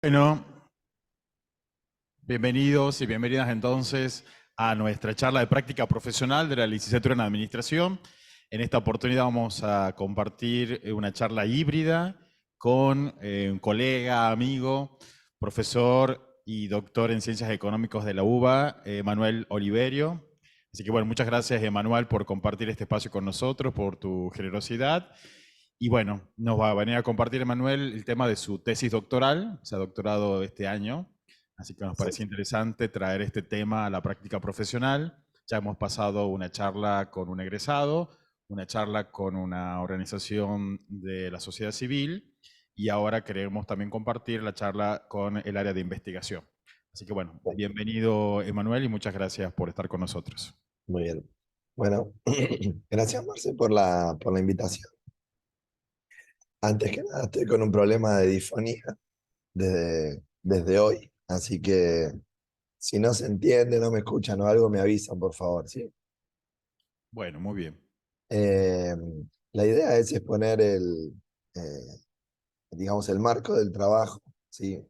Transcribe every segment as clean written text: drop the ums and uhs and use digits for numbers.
Bueno, bienvenidos y bienvenidas entonces a nuestra charla de práctica profesional de la licenciatura en Administración. En esta oportunidad vamos a compartir una charla híbrida con un colega, amigo, profesor y doctor en Ciencias Económicas de la UBA, Manuel Oliverio. Así que bueno, muchas gracias, Emanuel, por compartir este espacio con nosotros, por tu generosidad. Y bueno, nos va a venir a compartir, Emanuel, el tema de su tesis doctoral, se ha doctorado este año, así que nos parece Exacto. interesante traer este tema a la práctica profesional. Ya hemos pasado una charla con un egresado, una charla con una organización de la sociedad civil y ahora queremos también compartir la charla con el área de investigación. Así que bueno, bienvenido, Emanuel, y muchas gracias por estar con nosotros. Muy bien. Bueno, gracias Marce por la invitación. Antes que nada, estoy con un problema de disfonía desde hoy, así que si no se entiende, no me escuchan o algo, me avisan, por favor, ¿sí? Bueno, muy bien. Eh, la idea es exponer eh, digamos, el marco del trabajo, ¿sí?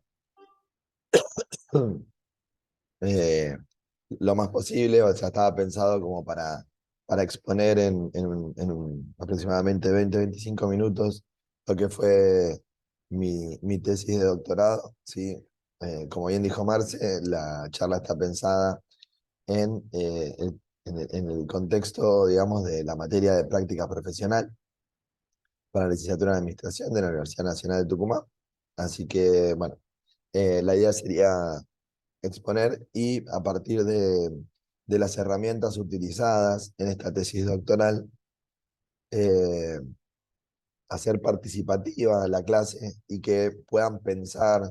Eh, lo más posible, o sea, estaba pensado como para exponer en aproximadamente 20-25 minutos lo que fue mi tesis de doctorado, ¿sí? Como bien dijo Marce, la charla está pensada en el contexto, digamos, de la materia de práctica profesional para la licenciatura en Administración de la Universidad Nacional de Tucumán. Así que, bueno, la idea sería exponer y a partir de las herramientas utilizadas en esta tesis doctoral, eh, hacer participativa la clase y que puedan pensar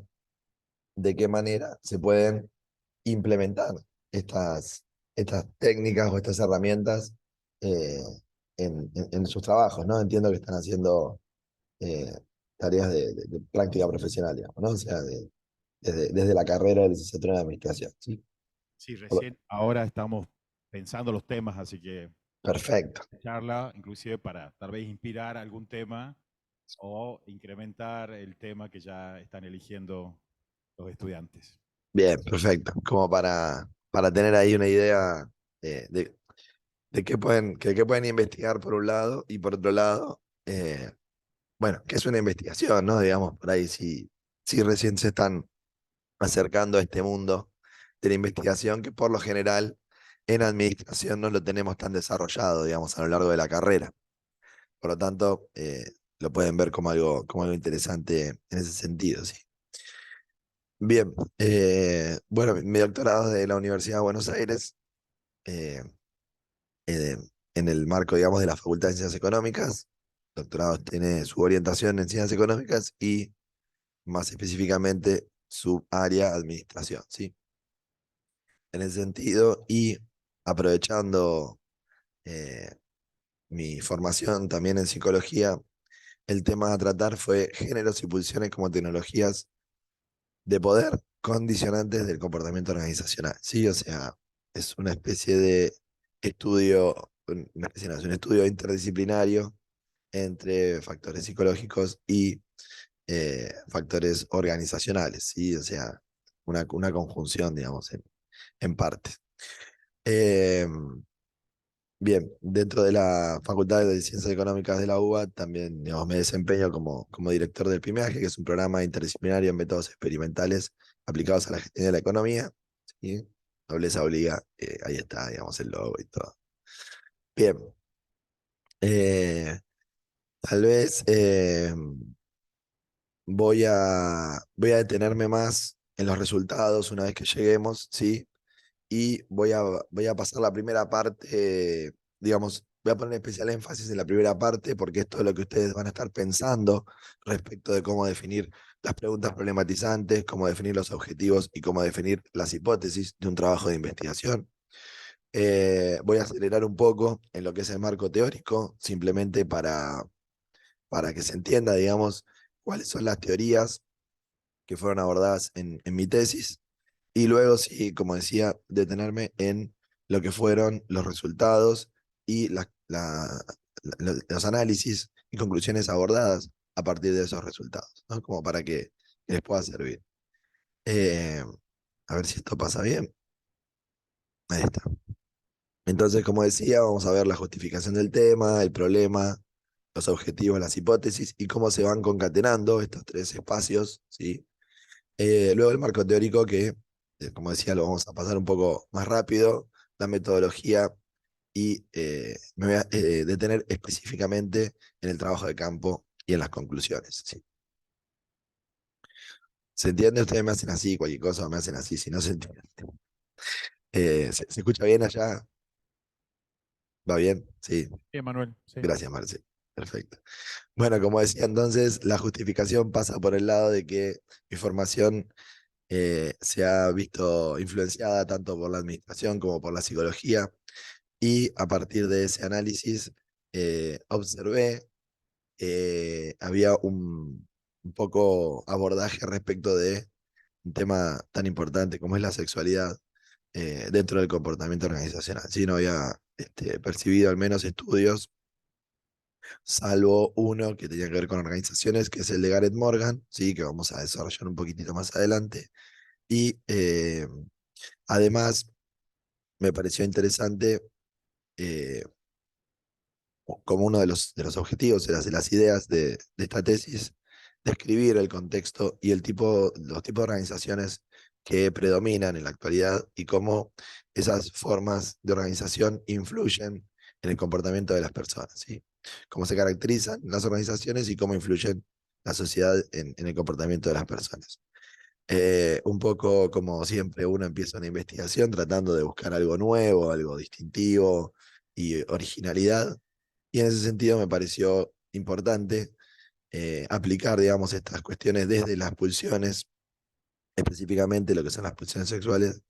de qué manera se pueden implementar estas técnicas o estas herramientas eh, en sus trabajos, ¿no? Entiendo que están haciendo eh, tareas de práctica profesional, digamos, ¿no? O sea, desde la carrera de licenciatura en Administración, ¿sí? Sí, recién ahora estamos pensando los temas, así que Perfecto. charla, inclusive para tal vez inspirar algún tema o incrementar el tema que ya están eligiendo los estudiantes. Bien, perfecto. Como para tener ahí una idea de qué pueden investigar por un lado y por otro lado, bueno, qué es una investigación, ¿no? Digamos, por ahí si recién se están acercando a este mundo de la investigación que por lo general en administración no lo tenemos tan desarrollado, digamos, a lo largo de la carrera. Por lo tanto, lo pueden ver como algo interesante en ese sentido, sí. Bien, bueno, mi doctorado es de la Universidad de Buenos Aires, eh, eh, en el marco, digamos, de la Facultad de Ciencias Económicas. El doctorado tiene su orientación en Ciencias Económicas y más específicamente su área administración, ¿sí? En ese sentido, y aprovechando eh, mi formación también en psicología, el tema a tratar fue géneros y pulsiones como tecnologías de poder condicionantes del comportamiento organizacional, ¿sí? O sea, es una especie de estudio, una especie no, es un estudio interdisciplinario entre factores psicológicos y factores organizacionales, ¿sí? O sea, una conjunción, digamos, en parte. Eh, Bien, dentro de la Facultad de Ciencias Económicas de la UBA también, digamos, me desempeño como director del PIMEAGE, que es un programa interdisciplinario en métodos experimentales aplicados a la gestión de la economía, ¿sí? Nobleza obliga, ahí está, digamos, el logo y todo. Bien, eh, tal vez voy a detenerme más en los resultados una vez que lleguemos, ¿sí? Y voy a pasar la primera parte, digamos, voy a poner especial énfasis en la primera parte porque esto es lo que ustedes van a estar pensando respecto de cómo definir las preguntas problematizantes, cómo definir los objetivos y cómo definir las hipótesis de un trabajo de investigación. Voy a acelerar un poco en lo que es el marco teórico, simplemente para que se entienda, digamos, cuáles son las teorías que fueron abordadas en mi tesis y luego, sí, como decía, detenerme en lo que fueron los resultados y los análisis y conclusiones abordadas a partir de esos resultados, ¿no? Como para que les pueda servir. Eh, a ver si esto pasa bien. Ahí está. Entonces, como decía, vamos a ver la justificación del tema, el problema, los objetivos, las hipótesis y cómo se van concatenando estos tres espacios, ¿sí? Luego el marco teórico que, como decía, lo vamos a pasar un poco más rápido, la metodología y me voy a detener específicamente en el trabajo de campo y en las conclusiones, ¿sí? ¿Se entiende? Ustedes me hacen así, cualquier cosa me hacen así, si no se entiende. ¿Se escucha bien allá? ¿Va bien? Sí, Bien, Manuel, sí. gracias, Marce. Perfecto. Bueno, como decía entonces, la justificación pasa por el lado de que mi formación se ha visto influenciada tanto por la administración como por la psicología y a partir de ese análisis observé había un poco abordaje respecto de un tema tan importante como es la sexualidad dentro del comportamiento organizacional. Sí, no había percibido al menos estudios, salvo uno que tenía que ver con organizaciones, que es el de Gareth Morgan, sí, que vamos a desarrollar un poquitito más adelante. Y además me pareció interesante eh, como uno de los objetivos, de las ideas de esta tesis, describir el contexto y los tipos de organizaciones que predominan en la actualidad y cómo esas formas de organización influyen en el comportamiento de las personas, ¿sí? Cómo se caracterizan las organizaciones y cómo influyen la sociedad en el comportamiento de las personas. Un poco como siempre uno empieza una investigación tratando de buscar algo nuevo, algo distintivo y originalidad. Y en ese sentido me pareció importante aplicar, digamos, estas cuestiones desde las pulsiones, específicamente lo que son las pulsiones sexuales,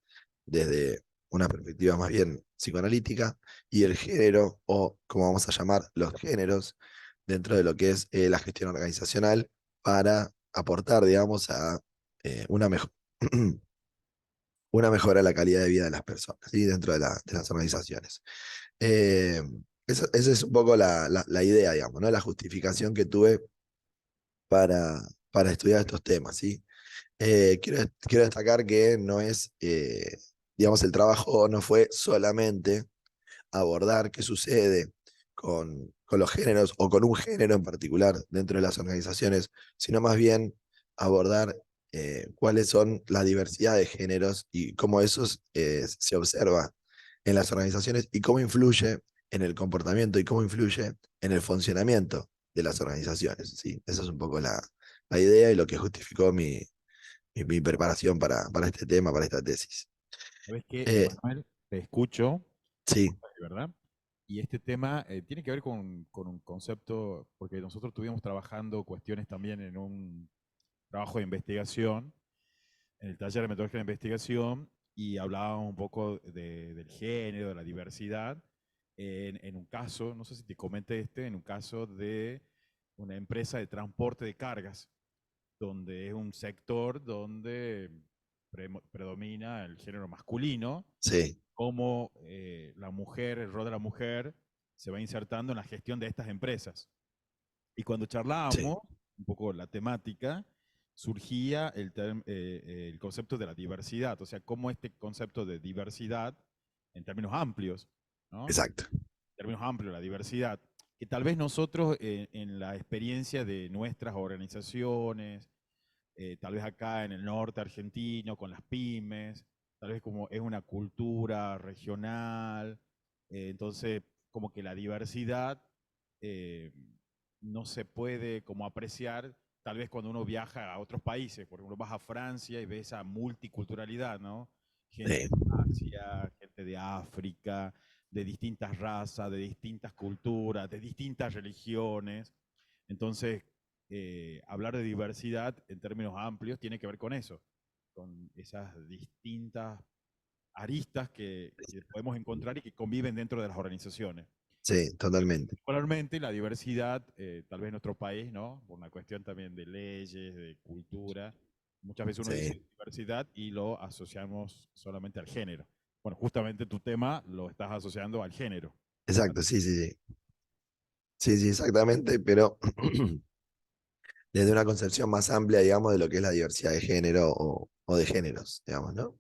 desde una perspectiva más bien psicoanalítica, y el género, o como vamos a llamar, los géneros, dentro de lo que es la gestión organizacional, para aportar, digamos, a una mejor una mejora en la calidad de vida de las personas, ¿sí? Dentro de las organizaciones. Eh, esa es un poco la idea, digamos, ¿no? La justificación que tuve para, para estudiar estos temas, ¿sí? Quiero destacar que no es, digamos, el trabajo no fue solamente abordar qué sucede con los géneros o con un género en particular dentro de las organizaciones, sino más bien abordar cuáles son la diversidad de géneros y cómo eso se observa en las organizaciones y cómo influye en el comportamiento y cómo influye en el funcionamiento de las organizaciones. ¿Sí? Esa es un poco la idea y lo que justificó mi preparación para este tema, para esta tesis. ¿Sabes qué, Eh, Emanuel? Te escucho, sí, de verdad. Y este tema tiene que ver con un concepto, porque nosotros estuvimos trabajando cuestiones también en un trabajo de investigación, en el taller de metodología de investigación, y hablábamos un poco del género, de la diversidad, en un caso, no sé si te comenté en un caso de una empresa de transporte de cargas, donde es un sector donde predomina el género masculino, sí, cómo la mujer, el rol de la mujer, se va insertando en la gestión de estas empresas. Y cuando sí, charlábamos un poco la temática, surgía el concepto de la diversidad, o sea, cómo este concepto de diversidad, en términos amplios, ¿no? exacto. En términos amplios, la diversidad, que tal vez nosotros en la experiencia de nuestras organizaciones, tal vez acá en el norte argentino, con las pymes, tal vez como es una cultura regional, entonces como que la diversidad eh, no se puede como apreciar tal vez cuando uno viaja a otros países, por ejemplo vas a Francia y ves esa multiculturalidad, ¿no? Gente Sí, de Asia, gente de África, de distintas razas, de distintas culturas, de distintas religiones. Entonces, hablar de diversidad en términos amplios tiene que ver con eso, con esas distintas aristas que podemos encontrar y que conviven dentro de las organizaciones. sí, totalmente. Particularmente la diversidad, tal vez en nuestro país, ¿no? Por una cuestión también de leyes, de cultura. Muchas veces uno dice Sí, diversidad y lo asociamos solamente al género. Bueno, justamente tu tema lo estás asociando al género. exacto, sí, sí, sí. Sí, sí, exactamente, pero desde una concepción más amplia, digamos, de lo que es la diversidad de género o de géneros, digamos, ¿no?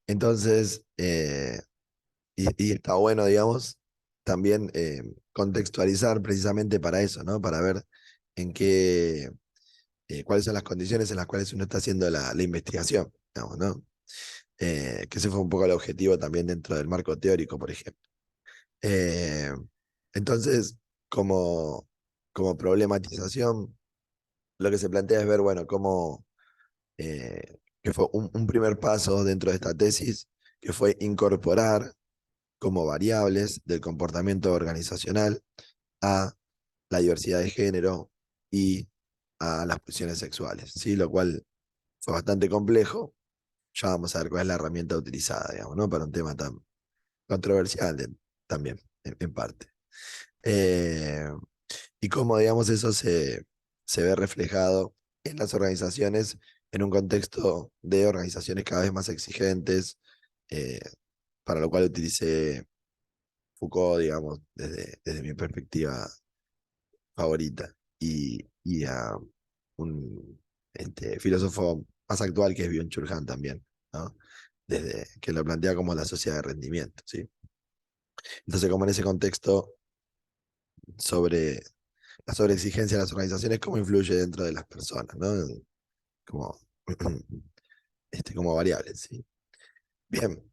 Entonces, y está bueno, digamos, también contextualizar precisamente para eso, ¿no? Para ver en qué, cuáles son las condiciones en las cuales uno está haciendo la investigación, digamos, ¿no? Que ese fue un poco el objetivo también dentro del marco teórico, por ejemplo. Eh, entonces, como, como problematización, lo que se plantea es ver, bueno, cómo, que fue un primer paso dentro de esta tesis, que fue incorporar como variables del comportamiento organizacional a la diversidad de género y a las pulsiones sexuales, ¿sí? Lo cual fue bastante complejo. Ya vamos a ver cuál es la herramienta utilizada, digamos, ¿no? Para un tema tan controversial también, en parte. Eh, y cómo, digamos, eso se ve reflejado en las organizaciones en un contexto de organizaciones cada vez más exigentes, eh, para lo cual utilicé Foucault, digamos, desde mi perspectiva favorita, y a un filósofo más actual que es Byung-Chul Han también, ¿no? Desde que lo plantea como la sociedad de rendimiento, ¿sí? Entonces, como en ese contexto sobre la sobreexigencia de las organizaciones, cómo influye dentro de las personas, ¿no? Como, como variables, ¿sí? Bien,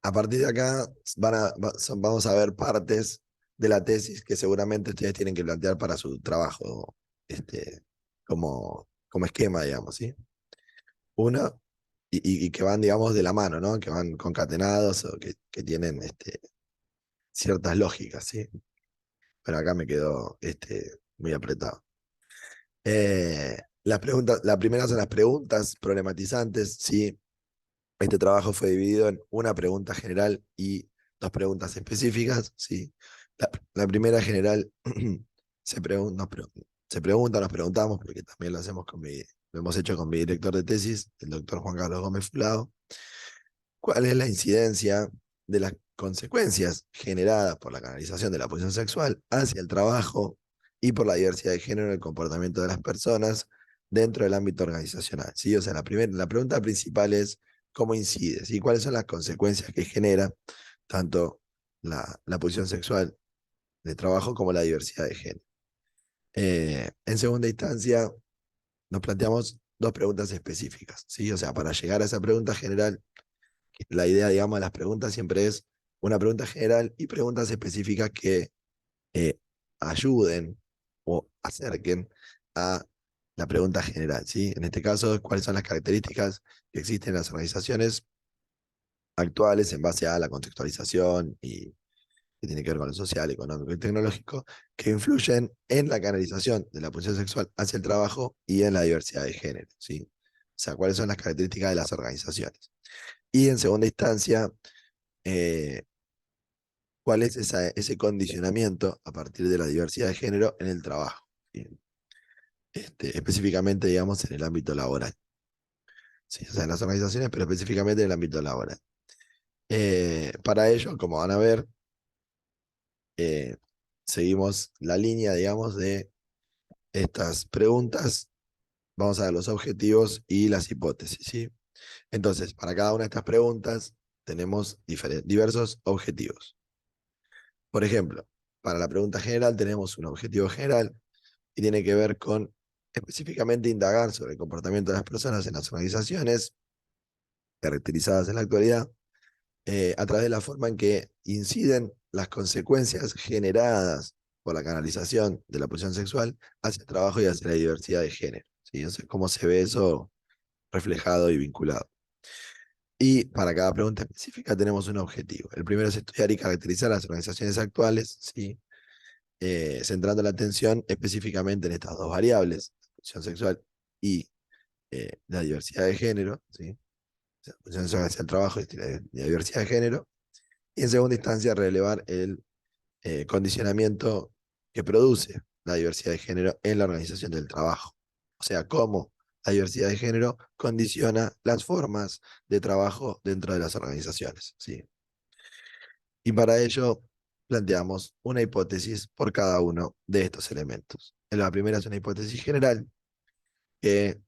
a partir de acá vamos a ver partes de la tesis que seguramente ustedes tienen que plantear para su trabajo, como esquema, digamos, ¿sí? Una, y que van, digamos, de la mano, ¿no? Que van concatenados o que tienen ciertas lógicas, ¿sí? Pero acá me quedó muy apretado. La primera son las preguntas problematizantes, ¿sí? Este trabajo fue dividido en una pregunta general y dos preguntas específicas, ¿sí? La primera general se pregunta, nos preguntamos, porque también lo hemos hecho con mi director de tesis, el doctor Juan Carlos Gómez Fulado, ¿cuál es la incidencia de las consecuencias generadas por la canalización de la posición sexual hacia el trabajo y por la diversidad de género en el comportamiento de las personas dentro del ámbito organizacional? ¿Sí? O sea, la pregunta principal es cómo incide, ¿sí? ¿Cuáles son las consecuencias que genera tanto la posición sexual de trabajo como la diversidad de género? En segunda instancia, nos planteamos dos preguntas específicas, ¿sí? O sea, para llegar a esa pregunta general, la idea, digamos, de las preguntas siempre es una pregunta general y preguntas específicas que eh, ayuden o acerquen a la pregunta general, ¿sí? En este caso, ¿cuáles son las características que existen en las organizaciones actuales en base a la contextualización y que tiene que ver con lo social, económico y tecnológico, que influyen en la canalización de la pulsión sexual hacia el trabajo y en la diversidad de género, ¿sí? O sea, cuáles son las características de las organizaciones. Y en segunda instancia, eh, cuál es ese condicionamiento a partir de la diversidad de género en el trabajo, ¿sí? Específicamente, digamos, en el ámbito laboral, ¿sí? O sea, en las organizaciones, pero específicamente en el ámbito laboral. Para ello, como van a ver, eh, seguimos la línea, digamos, de estas preguntas. Vamos a ver los objetivos y las hipótesis, ¿sí? Entonces, para cada una de estas preguntas tenemos diversos objetivos. Por ejemplo, para la pregunta general tenemos un objetivo general y tiene que ver con específicamente indagar sobre el comportamiento de las personas en las organizaciones caracterizadas en la actualidad, a través de la forma en que inciden las consecuencias generadas por la canalización de la pulsión sexual hacia el trabajo y hacia la diversidad de género, ¿sí? O sea, cómo se ve eso reflejado y vinculado. Y para cada pregunta específica tenemos un objetivo. El primero es estudiar y caracterizar las organizaciones actuales, ¿sí? Centrando la atención específicamente en estas dos variables, la pulsión sexual y la diversidad de género, ¿sí? O sea, pulsión sexual hacia el trabajo y la diversidad de género. Y en segunda instancia, relevar el condicionamiento que produce la diversidad de género en la organización del trabajo. O sea, cómo la diversidad de género condiciona las formas de trabajo dentro de las organizaciones, ¿sí? Y para ello planteamos una hipótesis por cada uno de estos elementos. La primera es una hipótesis general que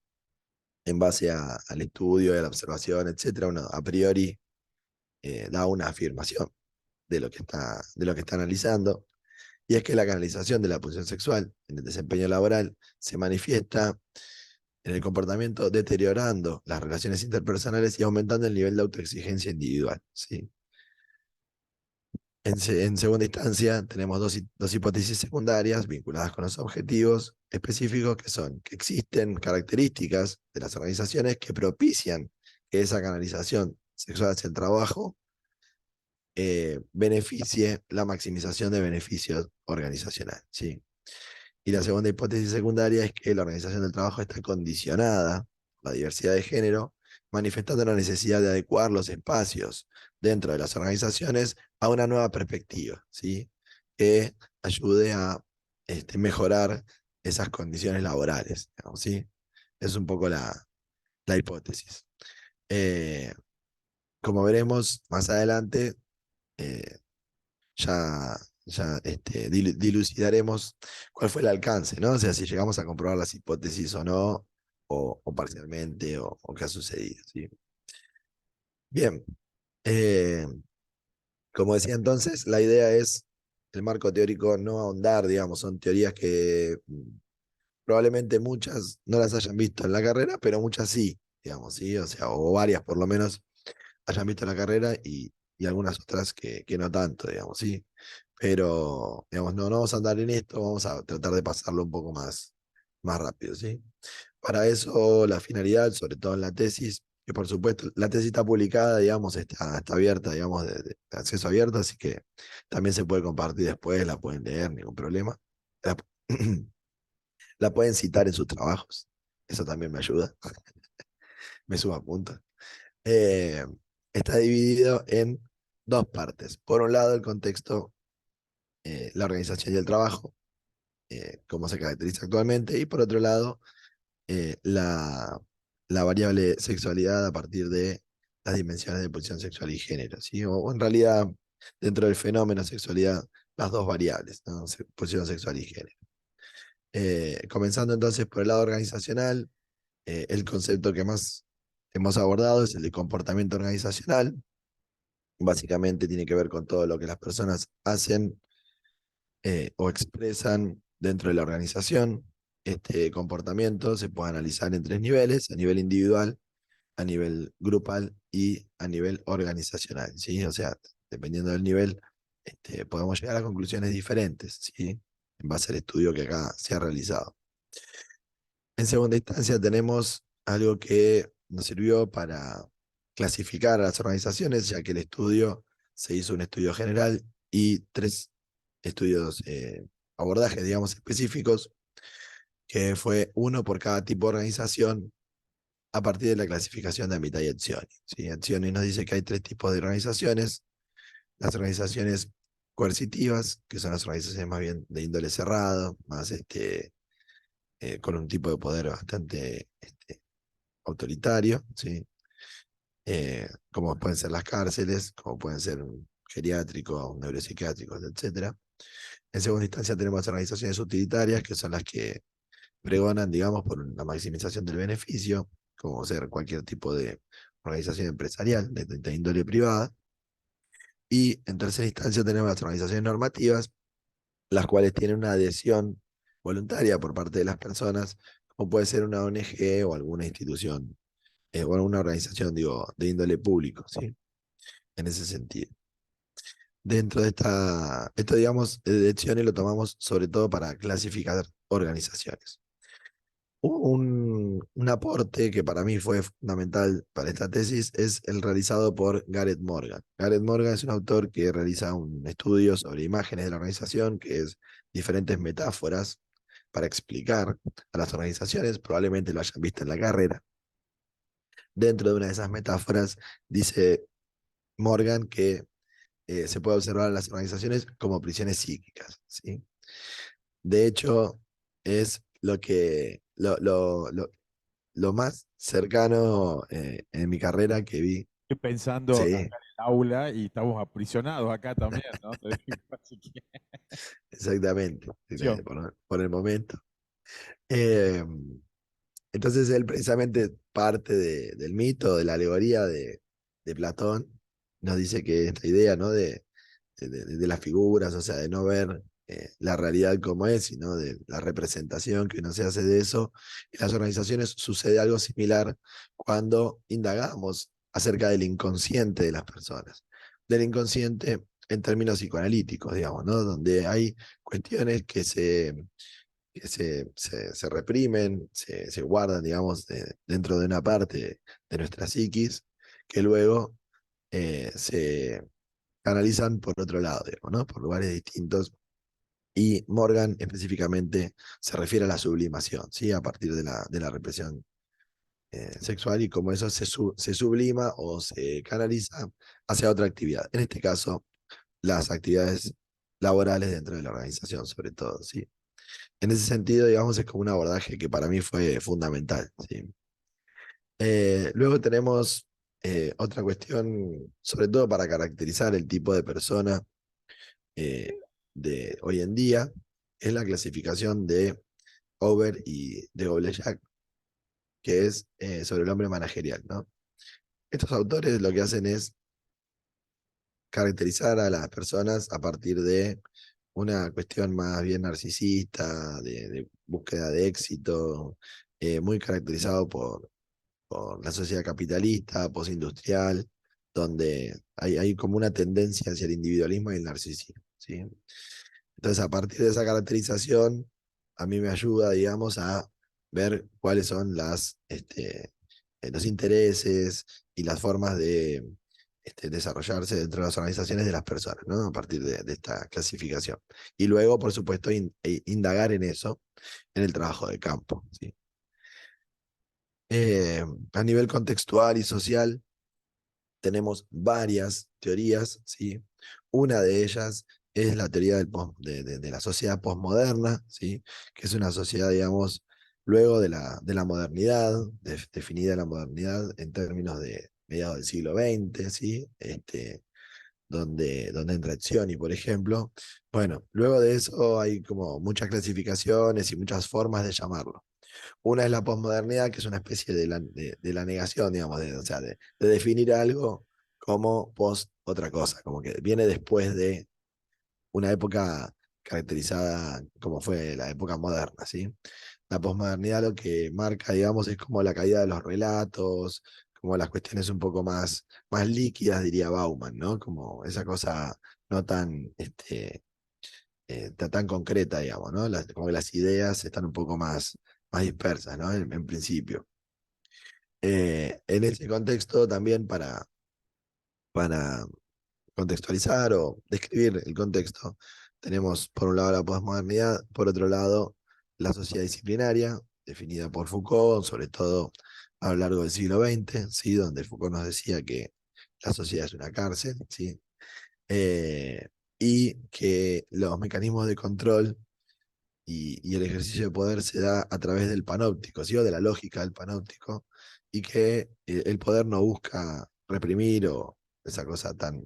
en base al estudio, a la observación, etcétera, uno a priori da una afirmación de lo que está analizando, y es que la canalización de la pulsión sexual en el desempeño laboral se manifiesta en el comportamiento deteriorando las relaciones interpersonales y aumentando el nivel de autoexigencia individual, ¿sí? En segunda instancia, tenemos dos hipótesis secundarias vinculadas con los objetivos específicos, que son que existen características de las organizaciones que propician que esa canalización sexual hacia el trabajo beneficie la maximización de beneficios organizacionales, ¿sí? Y la segunda hipótesis secundaria es que la organización del trabajo está condicionada por la diversidad de género, manifestando la necesidad de adecuar los espacios dentro de las organizaciones a una nueva perspectiva, ¿sí? Que ayude a mejorar esas condiciones laborales, digamos, ¿sí? Es un poco la hipótesis. Eh, Como veremos más adelante, eh, ya dilucidaremos cuál fue el alcance, ¿no? O sea, si llegamos a comprobar las hipótesis o no, o parcialmente, o qué ha sucedido, ¿sí? Bien, eh, como decía entonces, la idea es el marco teórico no ahondar, digamos, son teorías que probablemente muchas no las hayan visto en la carrera, pero muchas sí, digamos, ¿sí? O sea, o varias por lo menos hayan visto en la carrera y algunas otras que no tanto, digamos, ¿sí? Pero, digamos, no vamos a andar en esto, vamos a tratar de pasarlo un poco más rápido, ¿sí? Para eso, la finalidad, sobre todo en la tesis, que por supuesto, la tesis está publicada, digamos, está abierta, digamos, de acceso abierto, así que también se puede compartir después, la pueden leer, ningún problema. La, la pueden citar en sus trabajos, eso también me ayuda, me suma puntos. Eh, Está dividido en dos partes. Por un lado, el contexto, la organización y el trabajo, cómo se caracteriza actualmente, y por otro lado, eh, la, la variable sexualidad a partir de las dimensiones de pulsión sexual y género, ¿sí? O en realidad, dentro del fenómeno sexualidad, las dos variables, ¿no? Pulsión sexual y género. Comenzando entonces por el lado organizacional, el concepto que más hemos abordado es el de comportamiento organizacional. Básicamente tiene que ver con todo lo que las personas hacen o expresan dentro de la organización. Este comportamiento se puede analizar en tres niveles: a nivel individual, a nivel grupal y a nivel organizacional, ¿sí? O sea, dependiendo del nivel, podemos llegar a conclusiones diferentes, ¿sí? En base al estudio que acá se ha realizado. En segunda instancia tenemos algo que nos sirvió para clasificar a las organizaciones, ya que el estudio se hizo un estudio general y tres estudios, abordajes, digamos, específicos, que fue uno por cada tipo de organización a partir de la clasificación de Amita y Etzioni, ¿sí? Etzioni nos dice que hay tres tipos de organizaciones: las organizaciones coercitivas, que son las organizaciones más bien de índole cerrado, más con un tipo de poder bastante autoritario, ¿sí? Como pueden ser las cárceles, como pueden ser un geriátrico, un neuropsiquiátrico, etcétera. En segunda instancia tenemos organizaciones utilitarias, que son las que pregonan, digamos, por la maximización del beneficio, como ser cualquier tipo de organización empresarial de índole privada. Y en tercera instancia tenemos las organizaciones normativas, las cuales tienen una adhesión voluntaria por parte de las personas, como puede ser una ONG o alguna institución, o alguna organización, digo, de índole público, ¿sí? En ese sentido. Dentro de esto, digamos, de Etzioni lo tomamos sobre todo para clasificar organizaciones. Un aporte que para mí fue fundamental para esta tesis es el realizado por Gareth Morgan. Gareth Morgan es un autor que realiza un estudio sobre imágenes de la organización, que es diferentes metáforas para explicar a las organizaciones, probablemente lo hayan visto en la carrera. Dentro de una de esas metáforas dice Morgan que se puede observar a las organizaciones como prisiones psíquicas, ¿sí? De hecho, es lo más cercano en mi carrera que vi. Estoy pensando acá Sí, en el aula y estamos aprisionados acá también, ¿no? Así que, exactamente, acción. por el momento. Eh, Entonces él precisamente parte del mito, de la alegoría de Platón, nos dice que esta idea, ¿no? De las figuras, o sea, de no ver la realidad como es, sino de la representación que uno se hace de eso. En las organizaciones sucede algo similar cuando indagamos acerca del inconsciente de las personas. Del inconsciente en términos psicoanalíticos, digamos, ¿no? Donde hay cuestiones que se reprimen, se guardan, digamos, dentro de una parte de nuestra psiquis, que luego se canalizan por otro lado, digamos, ¿no? Por lugares distintos. Y Morgan específicamente se refiere a la sublimación, ¿sí? A partir de la represión sexual y cómo eso se sublima o se canaliza hacia otra actividad. En este caso, las actividades laborales dentro de la organización, sobre todo, ¿sí? En ese sentido, digamos, es como un abordaje que para mí fue fundamental, ¿sí? Luego tenemos otra cuestión, sobre todo para caracterizar el tipo de persona eh, de hoy en día, es la clasificación de Over y de Goblet-Jack, que es sobre el hombre managerial, ¿no? Estos autores lo que hacen es caracterizar a las personas a partir de una cuestión más bien narcisista, de búsqueda de éxito, muy caracterizado por la sociedad capitalista, postindustrial, donde hay como una tendencia hacia el individualismo y el narcisismo, ¿sí? Entonces, a partir de esa caracterización, a mí me ayuda, digamos, a ver cuáles son los intereses y las formas de desarrollarse dentro de las organizaciones de las personas, ¿no? A partir de esta clasificación. Y luego, por supuesto, indagar en eso, en el trabajo de campo, ¿sí? Eh, a nivel contextual y social, tenemos varias teorías, ¿sí? Una de ellas es la teoría de la sociedad posmoderna, ¿sí? Que es una sociedad, digamos, luego de la modernidad, definida la modernidad en términos de mediados del siglo XX, ¿sí? Donde entra Etzioni, por ejemplo. Bueno, luego de eso hay como muchas clasificaciones y muchas formas de llamarlo. Una es la posmodernidad, que es una especie de la negación, digamos, o sea, de definir algo como post otra cosa, como que viene después de una época caracterizada como fue la época moderna, ¿sí? La posmodernidad lo que marca, digamos, es como la caída de los relatos, como las cuestiones un poco más líquidas, diría Bauman, ¿no? Como esa cosa no tan, tan concreta, digamos, ¿no? Como que las ideas están un poco más dispersas, ¿no? En principio. En ese contexto también para contextualizar o describir el contexto, tenemos por un lado la posmodernidad, por otro lado la sociedad disciplinaria, definida por Foucault, sobre todo a lo largo del siglo XX, ¿sí? Donde Foucault nos decía que la sociedad es una cárcel, ¿sí? Eh, y que los mecanismos de control y el ejercicio de poder se da a través del panóptico, ¿sí? O de la lógica del panóptico, y que el poder no busca reprimir o esa cosa tan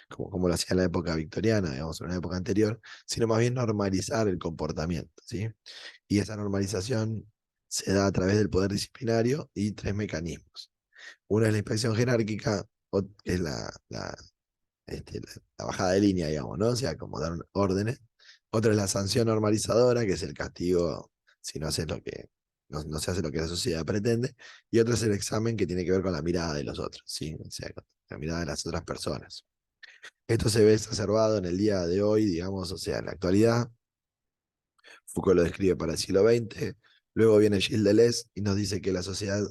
como lo hacía en la época victoriana, digamos, en una época anterior, sino más bien normalizar el comportamiento, ¿sí? Y esa normalización se da a través del poder disciplinario y tres mecanismos. Una es la inspección jerárquica, que es la bajada de línea, digamos, ¿no? O sea, como dar órdenes. Otra es la sanción normalizadora, que es el castigo si no haces lo que, no se hace lo que la sociedad pretende. Y otra es el examen, que tiene que ver con la mirada de los otros, ¿sí? O sea, con la mirada de las otras personas. Esto se ve exacerbado en el día de hoy, digamos, o sea, en la actualidad. Foucault lo describe para el siglo XX. Luego viene Gilles Deleuze y nos dice que la sociedad,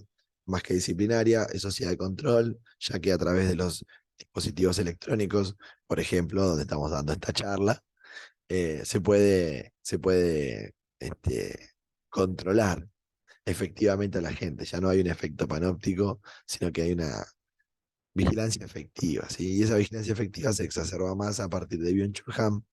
más que disciplinaria, es sociedad de control, ya que a través de los dispositivos electrónicos, por ejemplo, donde estamos dando esta charla, se puede controlar efectivamente a la gente. Ya no hay un efecto panóptico, sino que hay una vigilancia efectiva, ¿sí? Y esa vigilancia efectiva se exacerba más a partir de Byung-Chul Han,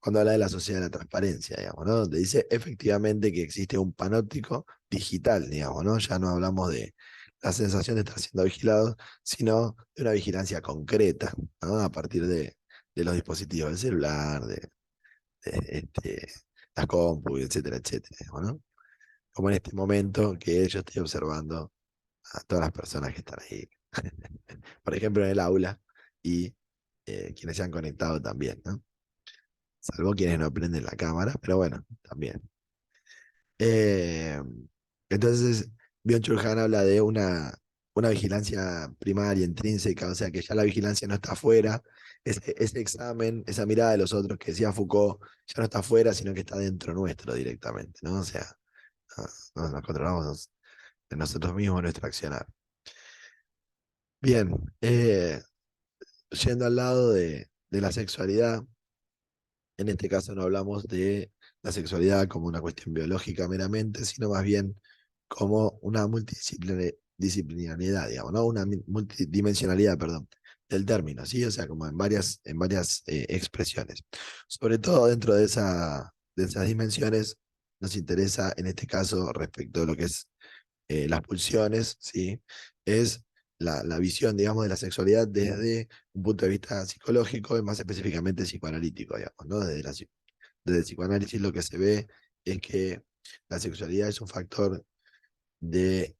cuando habla de la sociedad de la transparencia, digamos, ¿no? Donde dice efectivamente que existe un panóptico digital, digamos, ¿no? Ya no hablamos de la sensación de estar siendo vigilados, sino de una vigilancia concreta, ¿no? A partir de los dispositivos del celular, de la compu, etcétera, etcétera, digamos, ¿no? como en este momento que yo estoy observando a todas las personas que están ahí. Por ejemplo, en el aula y quienes se han conectado también, ¿no? Salvo quienes no prenden la cámara, pero bueno, también. Eh, entonces, Byung-Chul Han habla de una vigilancia primaria, intrínseca, o sea que ya la vigilancia no está afuera, ese examen, esa mirada de los otros que decía Foucault, ya no está afuera, sino que está dentro nuestro directamente, ¿no? O sea, nos controlamos de nosotros mismos nuestro accionar. Bien, yendo al lado de la sexualidad, en este caso no hablamos de la sexualidad como una cuestión biológica meramente, sino más bien como una multidisciplinariedad, digamos, ¿no? Una multidimensionalidad, perdón, del término, ¿sí? O sea, como en varias expresiones. Sobre todo dentro de esas dimensiones, nos interesa en este caso respecto de lo que es las pulsiones, ¿sí? Es la visión, digamos, de la sexualidad desde un punto de vista psicológico y más específicamente psicoanalítico, digamos, ¿no? Desde el psicoanálisis lo que se ve es que la sexualidad es un factor de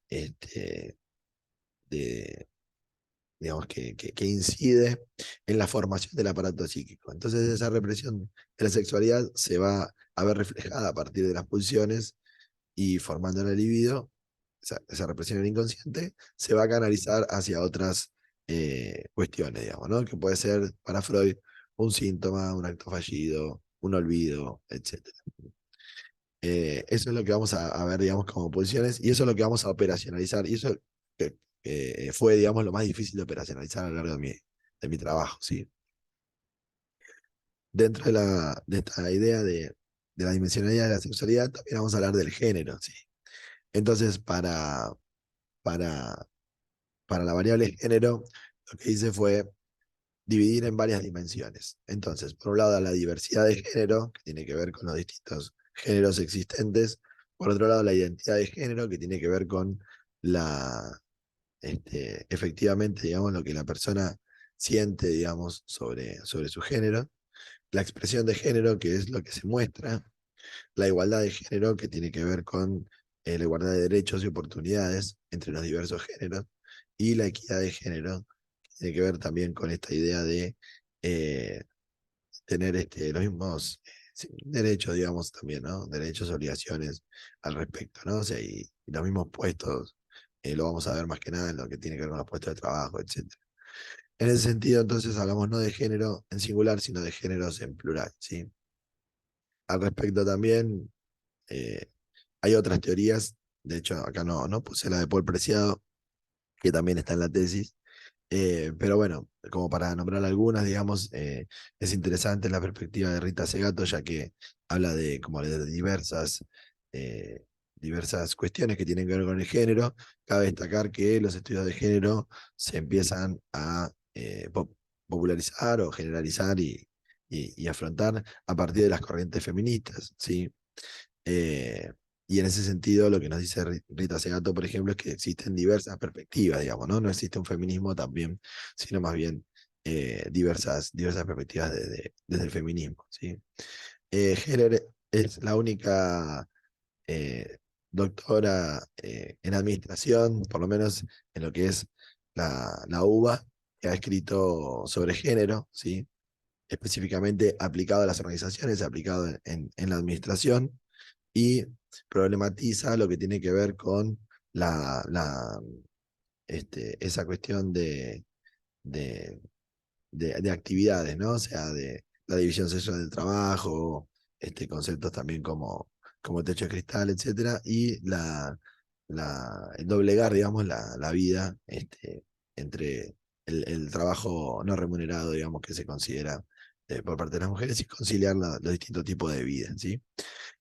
digamos, que incide en la formación del aparato psíquico. Entonces esa represión de la sexualidad se va a ver reflejada a partir de las pulsiones y formando la libido, esa represión en el inconsciente, se va a canalizar hacia otras cuestiones, digamos, ¿no? Que puede ser para Freud un síntoma, un acto fallido, un olvido, etcétera. Eso es lo que vamos a ver, digamos, como pulsiones, y eso es lo que vamos a operacionalizar, y eso fue, digamos, lo más difícil de operacionalizar a lo largo de mi trabajo, ¿sí? Dentro de esta idea de la dimensionalidad de la sexualidad, también vamos a hablar del género, ¿sí? Entonces, para, para la variable género, lo que hice fue dividir en varias dimensiones. Entonces, por un lado, la diversidad de género, que tiene que ver con los distintos géneros existentes. Por otro lado, la identidad de género, que tiene que ver con la, efectivamente, digamos, lo que la persona siente, digamos, sobre su género. La expresión de género, que es lo que se muestra. La igualdad de género, que tiene que ver con la igualdad de derechos y oportunidades entre los diversos géneros. Y la equidad de género, que tiene que ver también con esta idea de eh, tener los mismos sí, derechos, digamos, también, ¿no? Derechos, obligaciones al respecto, ¿no? O sea, y los mismos puestos, lo vamos a ver más que nada en lo que tiene que ver con los puestos de trabajo, etcétera. En ese sentido, entonces, hablamos no de género en singular, sino de géneros en plural, ¿sí? Al respecto también, eh, hay otras teorías, de hecho, acá no puse la de Paul Preciado, que también está en la tesis, pero bueno, como para nombrar algunas, digamos, es interesante la perspectiva de Rita Segato, ya que habla de, como de eh, diversas cuestiones que tienen que ver con el género. Cabe destacar que los estudios de género se empiezan a popularizar o generalizar y afrontar a partir de las corrientes feministas, ¿sí? Eh, y en ese sentido, lo que nos dice Rita Segato, por ejemplo, es que existen diversas perspectivas, digamos, ¿no? No existe un feminismo también, sino más bien diversas perspectivas desde el feminismo, ¿sí? Heller es la única eh, doctora en administración, por lo menos en lo que es la UBA, que ha escrito sobre género, ¿sí? Específicamente aplicado a las organizaciones, aplicado en la administración y problematiza lo que tiene que ver con esa cuestión de, de actividades, ¿no? O sea, de la división sexual del trabajo, conceptos también como techo de cristal, etcétera, y el doblegar, digamos, la vida entre el trabajo no remunerado, digamos, que se considera por parte de las mujeres y conciliar los distintos tipos de vida, ¿sí?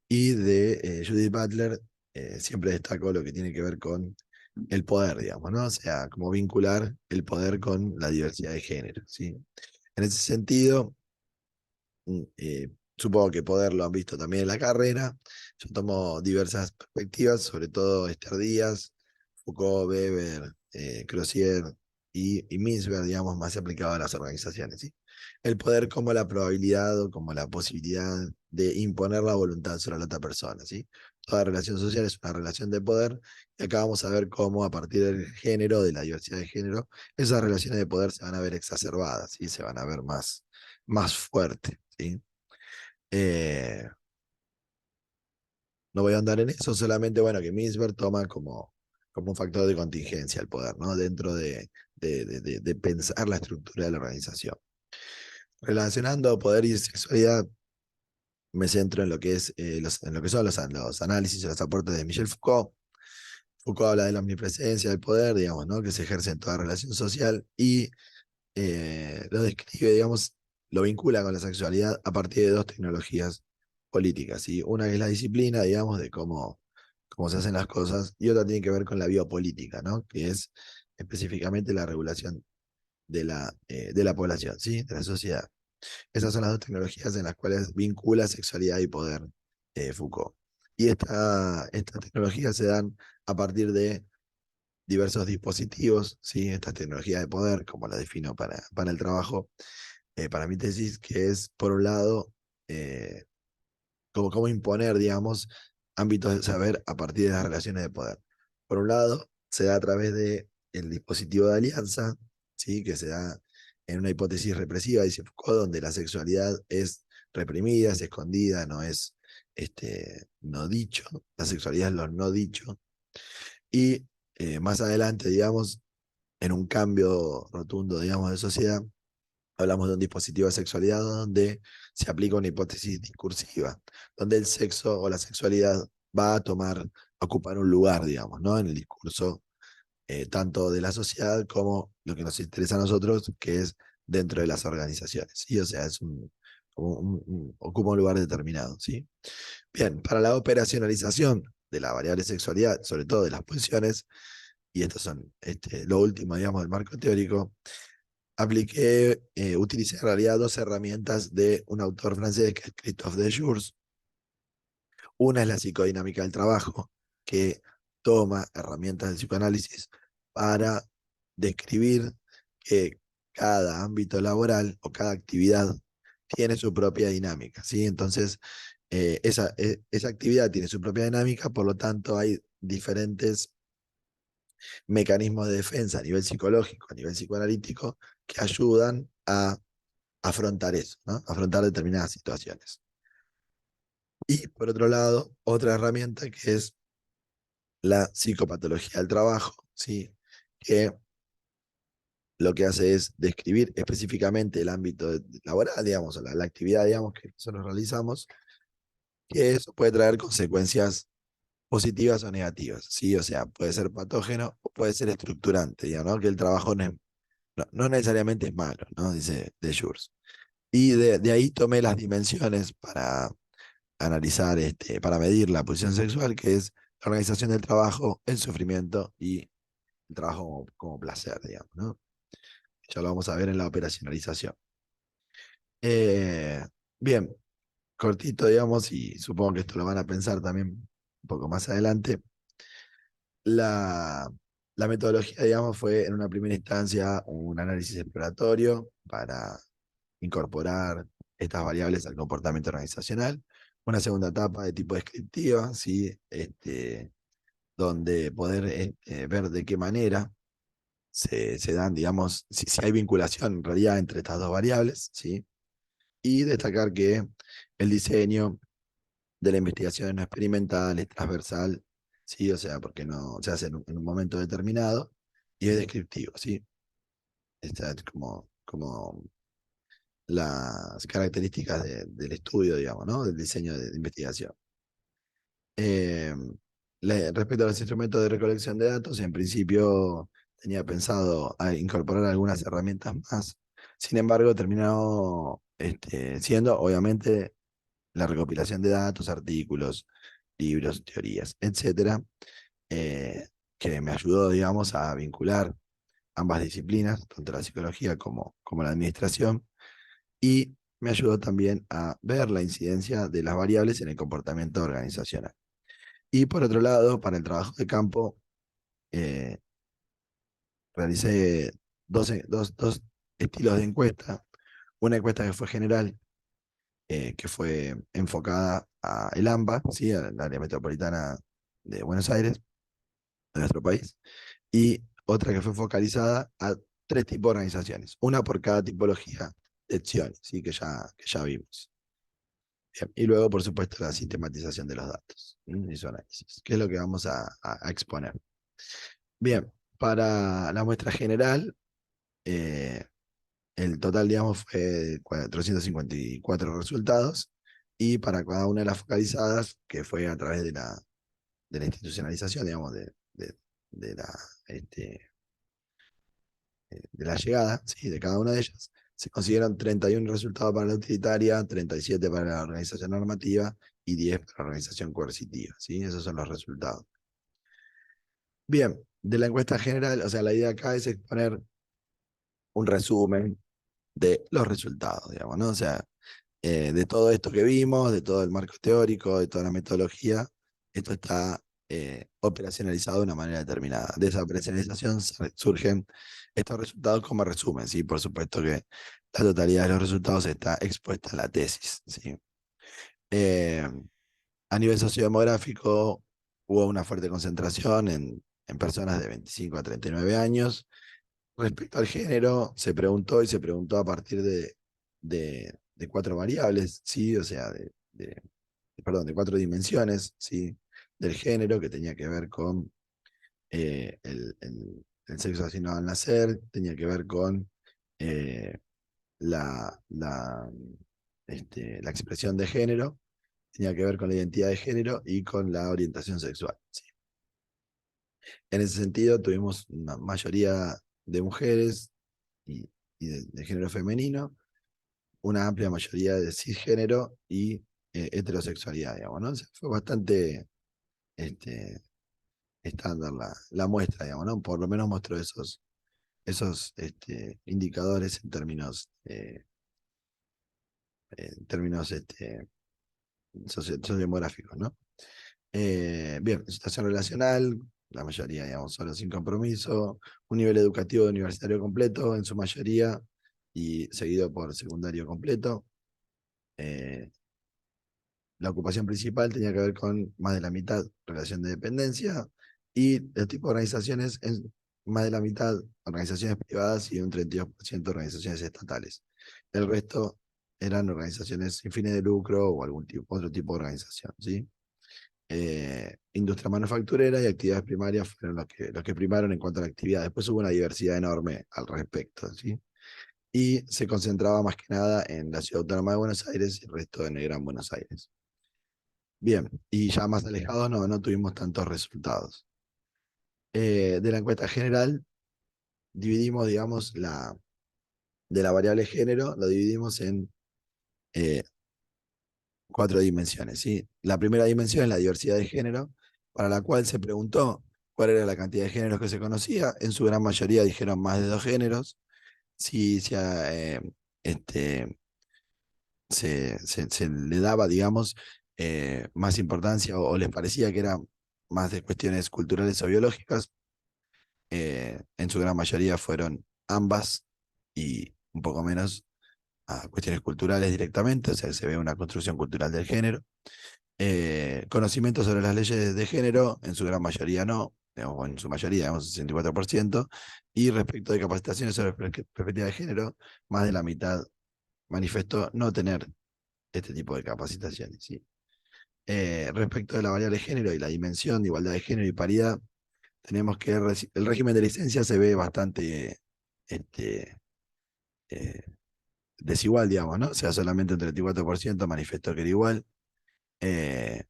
Y de Judith Butler, siempre destaco lo que tiene que ver con el poder, digamos, ¿no? O sea, cómo vincular el poder con la diversidad de género, ¿sí? En ese sentido, supongo que poder lo han visto también en la carrera. Yo tomo diversas perspectivas, sobre todo Esther Díaz, Foucault, Weber, Crozier y Mintzberg, digamos, más aplicado a las organizaciones, ¿sí? El poder como la probabilidad o como la posibilidad de imponer la voluntad sobre la otra persona, ¿sí? Toda relación social es una relación de poder, y acá vamos a ver cómo a partir del género, de la diversidad de género, esas relaciones de poder se van a ver exacerbadas, ¿sí? Se van a ver más fuertes, ¿sí? Eh, no voy a andar en eso, solamente, bueno, que Misberg toma como un factor de contingencia el poder, ¿no? Dentro de pensar la estructura de la organización. Relacionando poder y sexualidad, me centro en lo que es en lo que son los análisis y los aportes de Michel Foucault. Foucault habla de la omnipresencia del poder, digamos, ¿no? Que se ejerce en toda relación social y lo describe, digamos, lo vincula con la sexualidad a partir de dos tecnologías políticas, ¿sí? Una que es la disciplina, digamos, de cómo se hacen las cosas, y otra tiene que ver con la biopolítica, ¿no? Que es específicamente la regulación de la población, ¿sí? De la sociedad. Esas son las dos tecnologías en las cuales vincula sexualidad y poder Foucault. Y estas tecnologías se dan a partir de diversos dispositivos, ¿sí? Estas tecnologías de poder, como la defino para el trabajo, para mi tesis, que es, por un lado, eh, cómo imponer, digamos, ámbitos de saber a partir de las relaciones de poder. Por un lado, se da a través de el dispositivo de alianza, ¿sí? Que se da en una hipótesis represiva, dice Foucault, donde la sexualidad es reprimida, es escondida, no es no dicho, la sexualidad es lo no dicho. Y más adelante, digamos, en un cambio rotundo, digamos, de sociedad, hablamos de un dispositivo de sexualidad donde se aplica una hipótesis discursiva, donde el sexo o la sexualidad va a ocupar un lugar, digamos, ¿no? En el discurso tanto de la sociedad como lo que nos interesa a nosotros, que es dentro de las organizaciones, ¿sí? O sea, ocupa un lugar determinado, ¿sí? Bien, para la operacionalización de la variable sexualidad, sobre todo de las pulsiones, y estos son lo último, digamos, del marco teórico, utilicé en realidad dos herramientas de un autor francés que es Christophe de Jours. Una es la psicodinámica del trabajo, que toma herramientas del psicoanálisis para describir que cada ámbito laboral o cada actividad tiene su propia dinámica, ¿sí? Entonces, esa actividad tiene su propia dinámica, por lo tanto hay diferentes mecanismos de defensa a nivel psicológico, a nivel psicoanalítico, que ayudan a afrontar eso, ¿no? Afrontar determinadas situaciones. Y por otro lado, otra herramienta que es la psicopatología del trabajo, ¿sí? Que lo que hace es describir específicamente el ámbito laboral, digamos, o la actividad, digamos, que nosotros realizamos, que eso puede traer consecuencias positivas o negativas, ¿sí? O sea, puede ser patógeno o puede ser estructurante, digamos, ¿no? Que el trabajo no necesariamente es malo, ¿no? Dice de Jours. Y de ahí tomé las dimensiones para analizar, para medir la posición sexual, que es la organización del trabajo, el sufrimiento y el trabajo como placer, digamos, ¿no? Ya lo vamos a ver en la operacionalización. Eh, bien, cortito, digamos, y supongo que esto lo van a pensar también un poco más adelante. La, la metodología, digamos, fue en una primera instancia un análisis exploratorio para incorporar estas variables al comportamiento organizacional. Una segunda etapa de tipo descriptiva, ¿sí? Donde poder ver de qué manera se dan, digamos, si hay vinculación en realidad entre estas dos variables, ¿sí? Y destacar que el diseño de la investigación no experimental, es transversal, ¿sí? O sea, porque no se hace en un momento determinado y es descriptivo, ¿sí? Esta es como las características del estudio, digamos, ¿no? Del diseño de investigación. Eh, Respecto a los instrumentos de recolección de datos, en principio tenía pensado incorporar algunas herramientas más. Sin embargo, terminó siendo, obviamente, la recopilación de datos, artículos, libros, teorías, etcétera, eh, que me ayudó, digamos, a vincular ambas disciplinas, tanto la psicología como la administración, y me ayudó también a ver la incidencia de las variables en el comportamiento organizacional. Y por otro lado, para el trabajo de campo, eh, realicé dos estilos de encuesta. Una encuesta que fue general, que fue enfocada a el AMBA, ¿sí? Al área metropolitana de Buenos Aires, de nuestro país, y otra que fue focalizada a tres tipos de organizaciones, una por cada tipología de acciones, ¿sí? Que ya vimos. Bien. Y luego, por supuesto, la sistematización de los datos y su análisis, que es lo que vamos a exponer. Bien, para la muestra general, eh, el total, digamos, fue de 454 resultados, y para cada una de las focalizadas, que fue a través de la institucionalización, digamos, de la, este, de la llegada, ¿sí? De cada una de ellas, se consiguieron 31 resultados para la utilitaria, 37 para la organización normativa y 10 para la organización coercitiva, ¿sí? Esos son los resultados. Bien, de la encuesta general, o sea, la idea acá es exponer un resumen de los resultados, digamos, ¿no? O sea, de todo esto que vimos, de todo el marco teórico, de toda la metodología, esto está operacionalizado de una manera determinada. De esa operacionalización surgen estos resultados como resumen, ¿sí? Por supuesto que la totalidad de los resultados está expuesta en la tesis, ¿sí? Eh, a nivel sociodemográfico, hubo una fuerte concentración en personas de 25 a 39 años. Respecto al género, se preguntó y se preguntó a partir de cuatro variables, ¿sí? O sea, perdón, de cuatro dimensiones, ¿sí? Del género, que tenía que ver con el sexo asignado al nacer, tenía que ver con eh, la, la, la expresión de género, tenía que ver con la identidad de género y con la orientación sexual, ¿sí? En ese sentido, tuvimos una mayoría de mujeres y, y de género femenino, una amplia mayoría de cisgénero y heterosexualidad, digamos, ¿no? O sea, fue bastante este, estándar la muestra, digamos, ¿no? Por lo menos mostró esos indicadores en términos sociodemográficos, ¿no? Bien, situación relacional, la mayoría, digamos, solo sin compromiso, un nivel educativo universitario completo, en su mayoría, y seguido por secundario completo. Eh, la ocupación principal tenía que ver con más de la mitad relación de dependencia, y el tipo de organizaciones, más de la mitad organizaciones privadas y un 32% organizaciones estatales. El resto eran organizaciones sin fines de lucro o otro tipo de organización, ¿sí? Industria manufacturera y actividades primarias fueron los que primaron en cuanto a la actividad. Después hubo una diversidad enorme al respecto, ¿sí? Y se concentraba más que nada en la Ciudad Autónoma de Buenos Aires y el resto en el Gran Buenos Aires. Bien, y ya más alejados no tuvimos tantos resultados. De la encuesta general, dividimos, digamos, de la variable género, lo dividimos en eh, cuatro dimensiones, ¿sí? La primera dimensión es la diversidad de género, para la cual se preguntó cuál era la cantidad de géneros que se conocía. En su gran mayoría dijeron más de 2 géneros. Si este, se le daba, digamos, más importancia o les parecía que era más de cuestiones culturales o biológicas, en su gran mayoría fueron ambas y un poco menos a cuestiones culturales directamente, o sea, se ve una construcción cultural del género. Conocimiento sobre las leyes de género, en su gran mayoría no, digamos, o en su mayoría, digamos, 64%, y respecto de capacitaciones sobre perspectiva de género, más de la mitad manifestó no tener este tipo de capacitaciones, ¿sí? Respecto de la variable de género y la dimensión de igualdad de género y paridad, tenemos que el régimen de licencia se ve bastante este, eh, desigual, digamos, ¿no? O sea, solamente un 34% manifestó que era igual. Eh,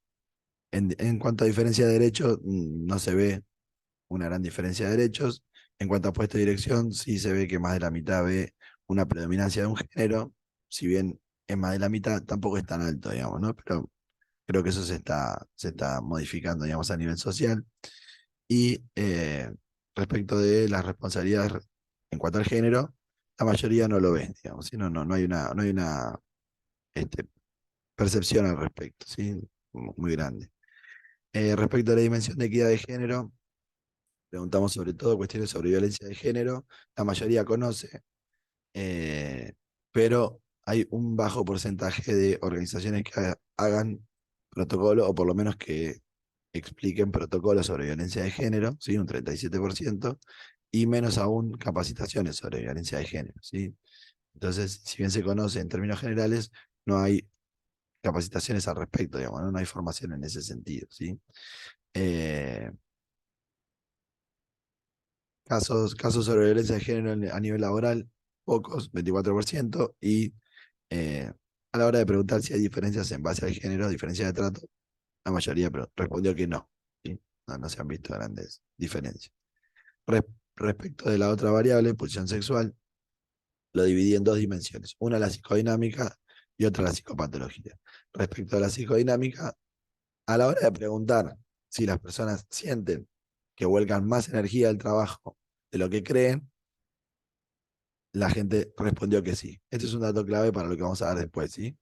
en cuanto a diferencia de derechos, no se ve una gran diferencia de derechos. En cuanto a puesto de dirección, sí se ve que más de la mitad ve una predominancia de un género, si bien es más de la mitad, tampoco es tan alto, digamos, ¿no? Pero creo que eso se está modificando, digamos, a nivel social. Y respecto de las responsabilidades en cuanto al género, la mayoría no lo ve, digamos, ¿sí? No hay una este, percepción al respecto, ¿sí? Muy grande. Respecto a la dimensión de equidad de género, preguntamos sobre todo cuestiones sobre violencia de género. La mayoría conoce, pero hay un bajo porcentaje de organizaciones que hagan protocolo, o por lo menos que expliquen protocolos sobre violencia de género, ¿sí? Un 37%, y menos aún capacitaciones sobre violencia de género, ¿sí? Entonces, si bien se conoce en términos generales, no hay capacitaciones al respecto, digamos, ¿no? No hay formación en ese sentido, ¿sí? Eh, casos sobre violencia de género a nivel laboral, pocos, 24%, y eh, a la hora de preguntar si hay diferencias en base al género, diferencia de trato, la mayoría respondió que no, ¿sí? No, no se han visto grandes diferencias. Res- Respecto de la otra variable, pulsión sexual, lo dividí en dos dimensiones, una la psicodinámica y otra la psicopatología. Respecto a la psicodinámica, a la hora de preguntar si las personas sienten que vuelcan más energía al trabajo de lo que creen, la gente respondió que sí. Este es un dato clave para lo que vamos a ver después, ¿sí?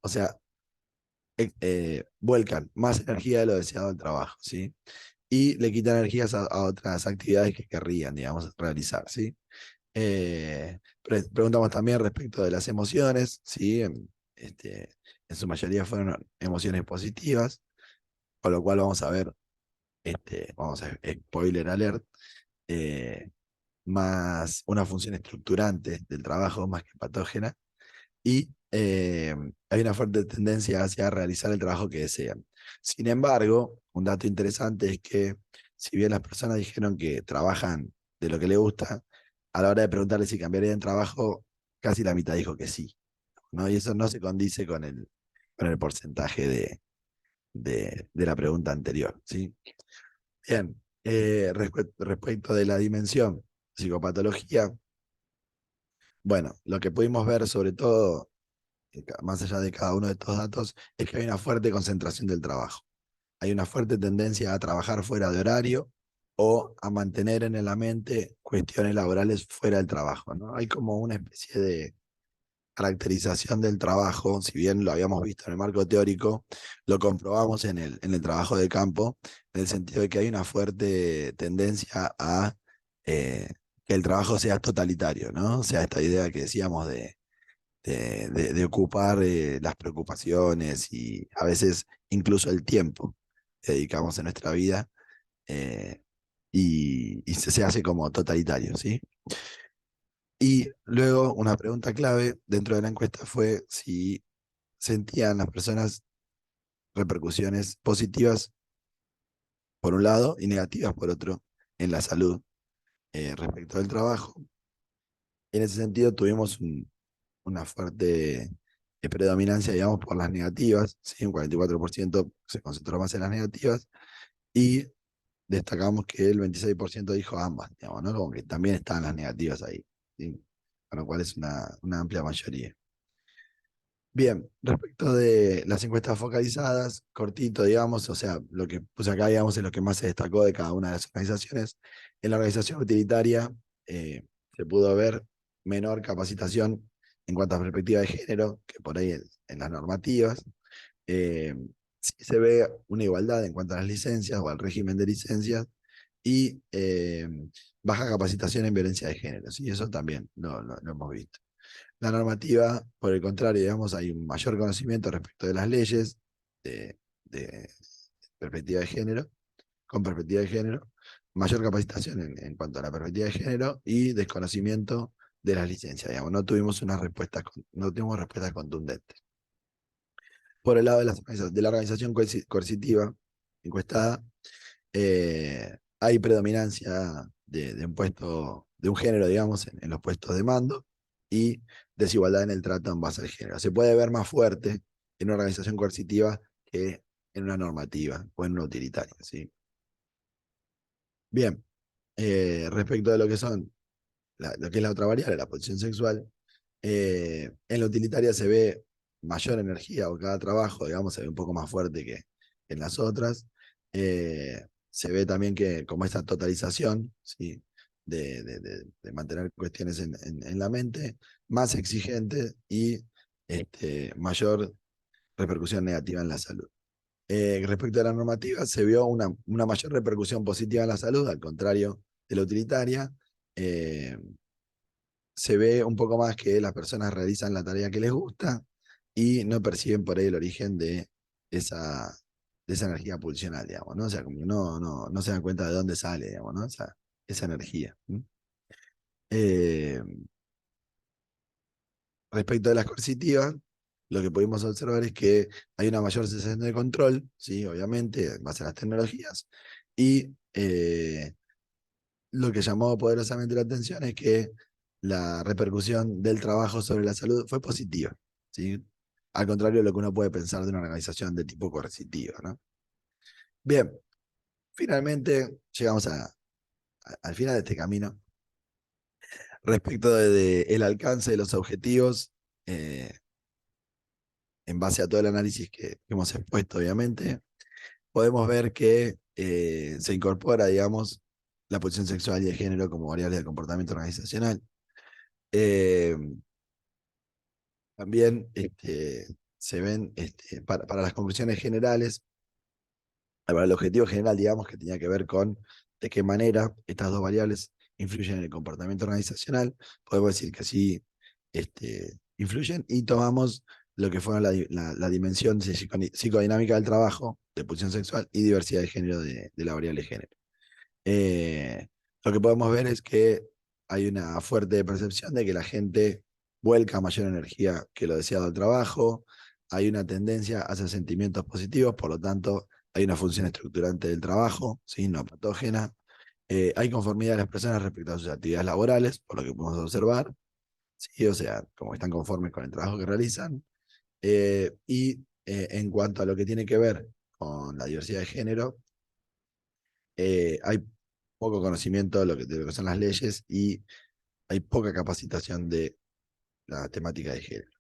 O sea, vuelcan más energía de lo deseado al trabajo, ¿sí? Y le quitan energías a otras actividades que querrían, digamos, realizar, ¿sí? Preguntamos también respecto de las emociones, ¿sí? En su mayoría fueron emociones positivas, con lo cual vamos a ver, vamos a spoiler alert, eh, más una función estructurante del trabajo más que patógena, y hay una fuerte tendencia hacia realizar el trabajo que desean. Sin embargo, un dato interesante es que si bien las personas dijeron que trabajan de lo que les gusta, a la hora de preguntarle si cambiarían de trabajo, casi la mitad dijo que sí, ¿no? Y eso no se condice con el porcentaje de la pregunta anterior, ¿sí? Bien, respecto de la dimensión psicopatología, bueno, lo que pudimos ver sobre todo más allá de cada uno de estos datos, es que hay una fuerte concentración del trabajo. Hay una fuerte tendencia a trabajar fuera de horario o a mantener en la mente cuestiones laborales fuera del trabajo, ¿no? Hay como una especie de caracterización del trabajo, si bien lo habíamos visto en el marco teórico, lo comprobamos en el trabajo de campo, en el sentido de que hay una fuerte tendencia a que el trabajo sea totalitario, ¿no? O sea, esta idea que decíamos de ocupar las preocupaciones y a veces incluso el tiempo que dedicamos en nuestra vida, eh, y se hace como totalitario, ¿sí? Y luego una pregunta clave dentro de la encuesta fue si sentían las personas repercusiones positivas por un lado y negativas por otro en la salud respecto del trabajo. En ese sentido tuvimos una fuerte predominancia, digamos, por las negativas, ¿sí? Un 44% se concentró más en las negativas, y destacamos que el 26% dijo ambas, digamos, ¿no? Como que también estaban las negativas ahí, ¿sí? Con lo cual es una amplia mayoría. Bien, respecto de las encuestas focalizadas, cortito, digamos, o sea, lo que puse acá, digamos, es lo que más se destacó de cada una de las organizaciones. En la organización utilitaria se pudo ver menor capacitación en cuanto a perspectiva de género, que por ahí en las normativas. Eh, sí se ve una igualdad en cuanto a las licencias o al régimen de licencias, y baja capacitación en violencia de género, ¿sí? Eso también lo hemos visto. La normativa, por el contrario, digamos, hay un mayor conocimiento respecto de las leyes de perspectiva de género, con perspectiva de género, mayor capacitación en cuanto a la perspectiva de género y desconocimiento de las licencias, digamos. No tuvimos respuestas contundentes. Por el lado de la organización coercitiva encuestada, hay predominancia de un puesto, de un género, digamos, en los puestos de mando, y desigualdad en el trato en base al género. Se puede ver más fuerte en una organización coercitiva que en una normativa o en una utilitaria, ¿sí? Bien, respecto de lo que son lo que es la otra variable, la posición sexual, en la utilitaria se ve mayor energía, o cada trabajo, digamos, se ve un poco más fuerte que en las otras. Se ve también que como esta totalización, ¿sí? De mantener cuestiones en la mente, más exigente y mayor repercusión negativa en la salud. Respecto a la normativa, se vio una mayor repercusión positiva en la salud, al contrario de la utilitaria. Eh, se ve un poco más que las personas realizan la tarea que les gusta y no perciben por ahí el origen esa, de esa energía pulsional, digamos, ¿no? O sea, como que no se dan cuenta de dónde sale, digamos, ¿no? Esa energía. ¿M? Eh, Respecto de las coercitivas, lo que pudimos observar es que hay una mayor sensación de control, ¿sí? Obviamente, en base a las tecnologías, y lo que llamó poderosamente la atención es que la repercusión del trabajo sobre la salud fue positiva, ¿sí? Al contrario de lo que uno puede pensar de una organización de tipo coercitiva, ¿no? Bien, finalmente llegamos al final de este camino. Respecto el alcance de los objetivos, eh, en base a todo el análisis que hemos expuesto, obviamente, podemos ver que se incorpora, digamos, la posición sexual y de género como variable del comportamiento organizacional. Eh, También se ven, para las conclusiones generales, para el objetivo general, digamos, que tenía que ver con de qué manera estas dos variables influyen en el comportamiento organizacional, podemos decir que sí influyen y tomamos lo que fue la dimensión psicodinámica del trabajo, de pulsión sexual y diversidad de género de la variable género. Eh, lo que podemos ver es que hay una fuerte percepción de que la gente vuelca mayor energía que lo deseado al trabajo, hay una tendencia hacia sentimientos positivos, por lo tanto, hay una función estructurante del trabajo, ¿sí? No patógena. Hay conformidad de las personas respecto a sus actividades laborales, por lo que podemos observar, ¿sí? O sea, como están conformes con el trabajo que realizan. En cuanto a lo que tiene que ver con la diversidad de género, hay poco conocimiento de lo que son las leyes y hay poca capacitación de la temática de género.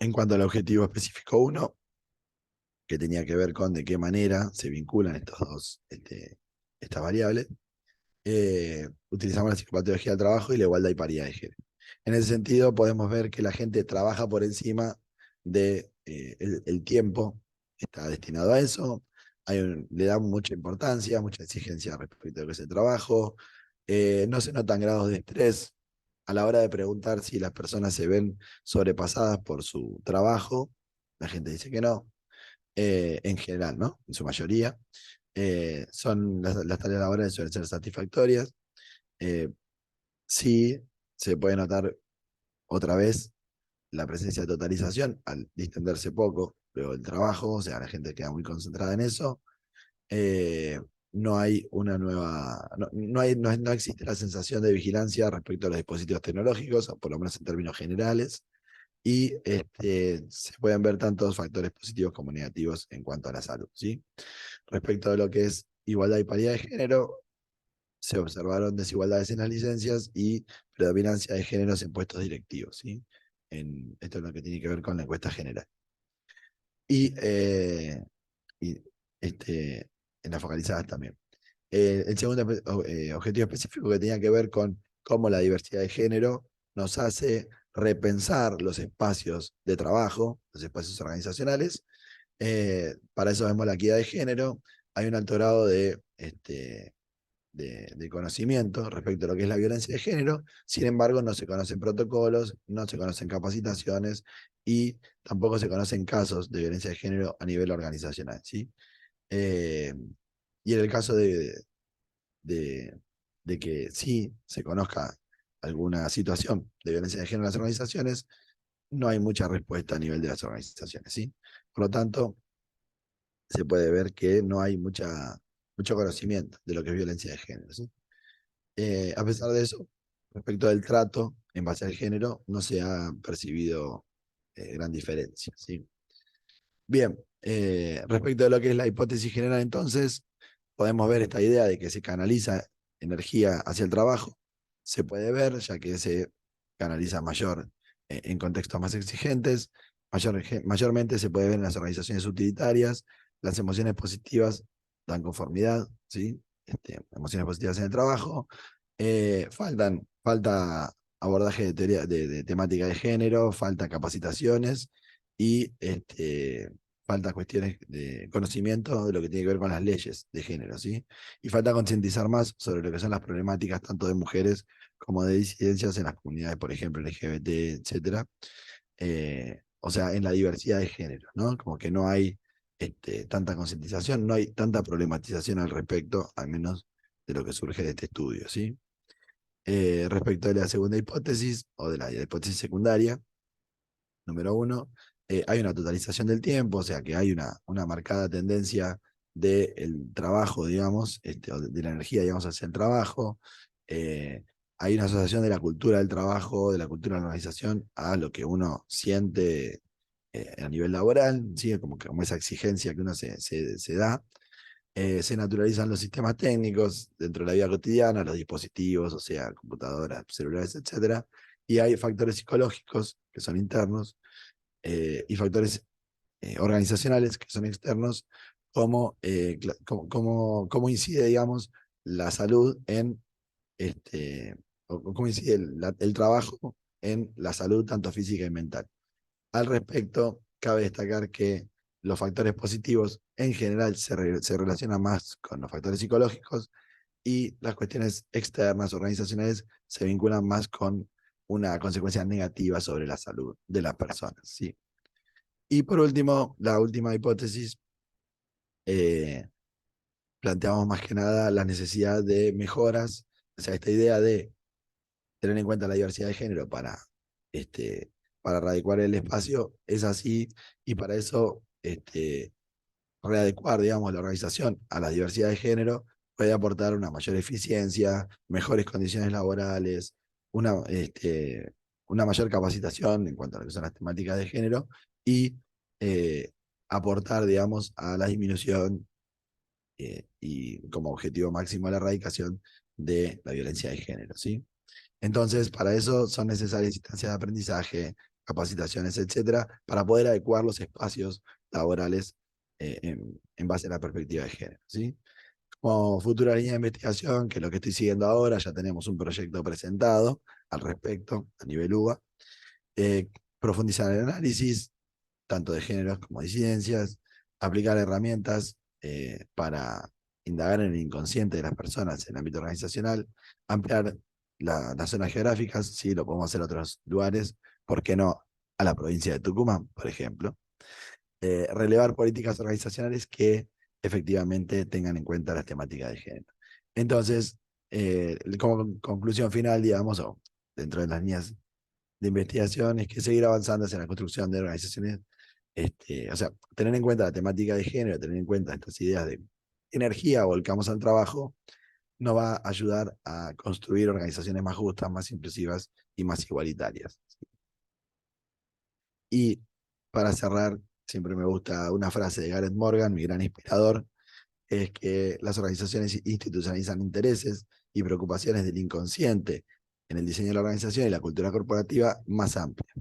En cuanto al objetivo específico uno, que tenía que ver con de qué manera se vinculan estas variables, utilizamos la psicopatología del trabajo y la igualdad y paridad de género. En ese sentido, podemos ver que la gente trabaja por encima de el tiempo que está destinado a eso. Le dan mucha importancia, mucha exigencia respecto a lo que es el trabajo. No se notan grados de estrés a la hora de preguntar si las personas se ven sobrepasadas por su trabajo. La gente dice que no, en general, ¿no? En su mayoría. Las tareas laborales suelen ser satisfactorias. Eh, sí, se puede notar otra vez la presencia de totalización al distenderse poco luego del trabajo, o sea, la gente queda muy concentrada en eso. Eh, no hay una nueva, no existe la sensación de vigilancia respecto a los dispositivos tecnológicos, o por lo menos en términos generales, y se pueden ver tantos factores positivos como negativos en cuanto a la salud, ¿sí? Respecto a lo que es igualdad y paridad de género, se observaron desigualdades en las licencias y predominancia de géneros en puestos directivos, ¿sí? Esto es lo que tiene que ver con la encuesta general. Y, y en las focalizadas también. El segundo objetivo específico que tenía que ver con cómo la diversidad de género nos hace repensar los espacios de trabajo, los espacios organizacionales. Para eso vemos la equidad de género. Hay un alto grado de conocimiento respecto a lo que es la violencia de género. Sin embargo, no se conocen protocolos, no se conocen capacitaciones y tampoco se conocen casos de violencia de género a nivel organizacional, ¿sí? Eh, y en el caso de, de que sí se conozca alguna situación de violencia de género en las organizaciones, no hay mucha respuesta a nivel de las organizaciones, ¿sí? Por lo tanto, se puede ver que no hay mucho conocimiento de lo que es violencia de género, ¿sí? A pesar de eso, respecto del trato en base al género, no se ha percibido gran diferencia, ¿sí? Bien, respecto de lo que es la hipótesis general, entonces, podemos ver esta idea de que se canaliza energía hacia el trabajo. Se puede ver, ya que se canaliza mayor en contextos más exigentes. Mayormente se puede ver en las organizaciones utilitarias. Las emociones positivas dan conformidad, ¿sí? Emociones positivas en el trabajo. Falta abordaje de teoría de temática de género, falta capacitaciones y falta cuestiones de conocimiento de lo que tiene que ver con las leyes de género, ¿sí? Y falta concientizar más sobre lo que son las problemáticas tanto de mujeres como de disidencias en las comunidades, por ejemplo, LGBT, etcétera. O sea, en la diversidad de género, ¿no? Como que no hay tanta concientización, no hay tanta problematización al respecto, al menos de lo que surge de este estudio, ¿sí? Respecto de la segunda hipótesis, o de la hipótesis secundaria, número uno, hay una totalización del tiempo, o sea que hay una marcada tendencia del trabajo, digamos, o de la energía, digamos, hacia el trabajo. Eh, Hay una asociación de la cultura del trabajo, de la cultura de la organización, a lo que uno siente a nivel laboral, ¿sí? Como esa exigencia que uno se da. Se naturalizan los sistemas técnicos dentro de la vida cotidiana, los dispositivos, o sea, computadoras, celulares, etcétera. Y hay factores psicológicos que son internos y factores organizacionales que son externos, cómo incide, digamos, la salud en, o cómo incide el trabajo en la salud tanto física y mental. Al respecto, cabe destacar que los factores positivos en general se relacionan más con los factores psicológicos y las cuestiones externas, organizacionales, se vinculan más con una consecuencia negativa sobre la salud de las personas. ¿Sí? Y por último, la última hipótesis, eh, planteamos más que nada la necesidad de mejoras, o sea, esta idea de tener en cuenta la diversidad de género para readecuar el espacio es así, y para eso readecuar, digamos, la organización a la diversidad de género puede aportar una mayor eficiencia, mejores condiciones laborales, una mayor capacitación en cuanto a lo que son las temáticas de género y eh, aportar, digamos, a la disminución y como objetivo máximo la erradicación de la violencia de género, ¿sí? Entonces, para eso son necesarias instancias de aprendizaje, capacitaciones, etcétera, para poder adecuar los espacios laborales en base a la perspectiva de género, ¿sí? Como futura línea de investigación, que es lo que estoy siguiendo ahora, ya tenemos un proyecto presentado al respecto a nivel UBA, eh, profundizar en el análisis, tanto de géneros como disidencias, aplicar herramientas para indagar en el inconsciente de las personas en el ámbito organizacional, ampliar las zonas geográficas, sí, lo podemos hacer a otros lugares, ¿por qué no a la provincia de Tucumán, por ejemplo? Relevar políticas organizacionales que efectivamente tengan en cuenta las temáticas de género. Entonces, como conclusión final, digamos, o dentro de las líneas de investigación, es que seguir avanzando hacia la construcción de organizaciones, o sea, tener en cuenta la temática de género, tener en cuenta estas ideas de energía, volcamos al trabajo, nos va a ayudar a construir organizaciones más justas, más inclusivas y más igualitarias. Y para cerrar, siempre me gusta una frase de Gareth Morgan, mi gran inspirador, es que las organizaciones institucionalizan intereses y preocupaciones del inconsciente en el diseño de la organización y la cultura corporativa más amplia.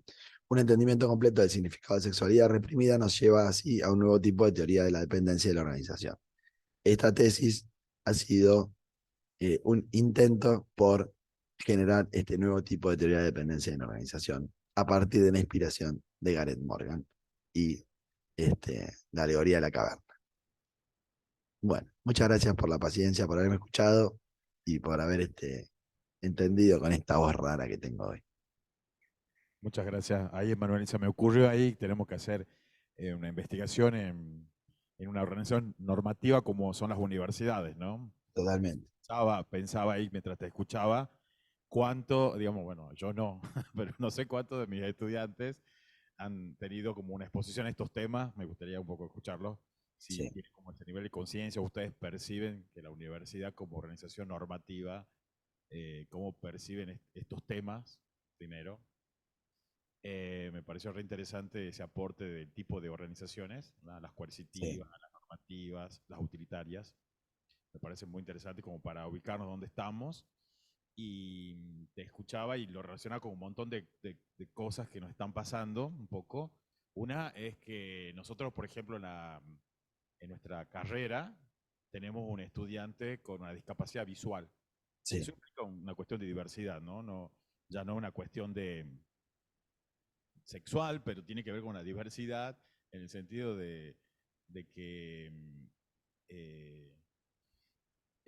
Un entendimiento completo del significado de sexualidad reprimida nos lleva así a un nuevo tipo de teoría de la dependencia de la organización. Esta tesis ha sido un intento por generar este nuevo tipo de teoría de dependencia en la organización a partir de la inspiración de Gareth Morgan y la alegoría de la caverna. Bueno, muchas gracias por la paciencia, por haberme escuchado y por haber entendido con esta voz rara que tengo hoy. Muchas gracias. Ahí, Emanuel, se me ocurrió ahí, tenemos que hacer una investigación en una organización normativa como son las universidades, ¿no? Totalmente. Pensaba ahí mientras te escuchaba, cuánto, digamos, bueno, yo no, pero no sé cuántos de mis estudiantes han tenido como una exposición a estos temas, me gustaría un poco escucharlos, si Sí. tienen como ese nivel de conciencia, ustedes perciben que la universidad como organización normativa, cómo perciben estos temas, primero. Me pareció re interesante ese aporte del tipo de organizaciones, ¿no? Las Sí, coercitivas, las normativas, las utilitarias. Me parece muy interesante como para ubicarnos dónde estamos. Y te escuchaba y lo relaciona con un montón de cosas que nos están pasando un poco. Una es que nosotros, por ejemplo, en nuestra carrera tenemos un estudiante con una discapacidad visual. sí, Eso implica una cuestión de diversidad, ¿no? Ya no una cuestión de sexual, pero tiene que ver con la diversidad en el sentido de que eh,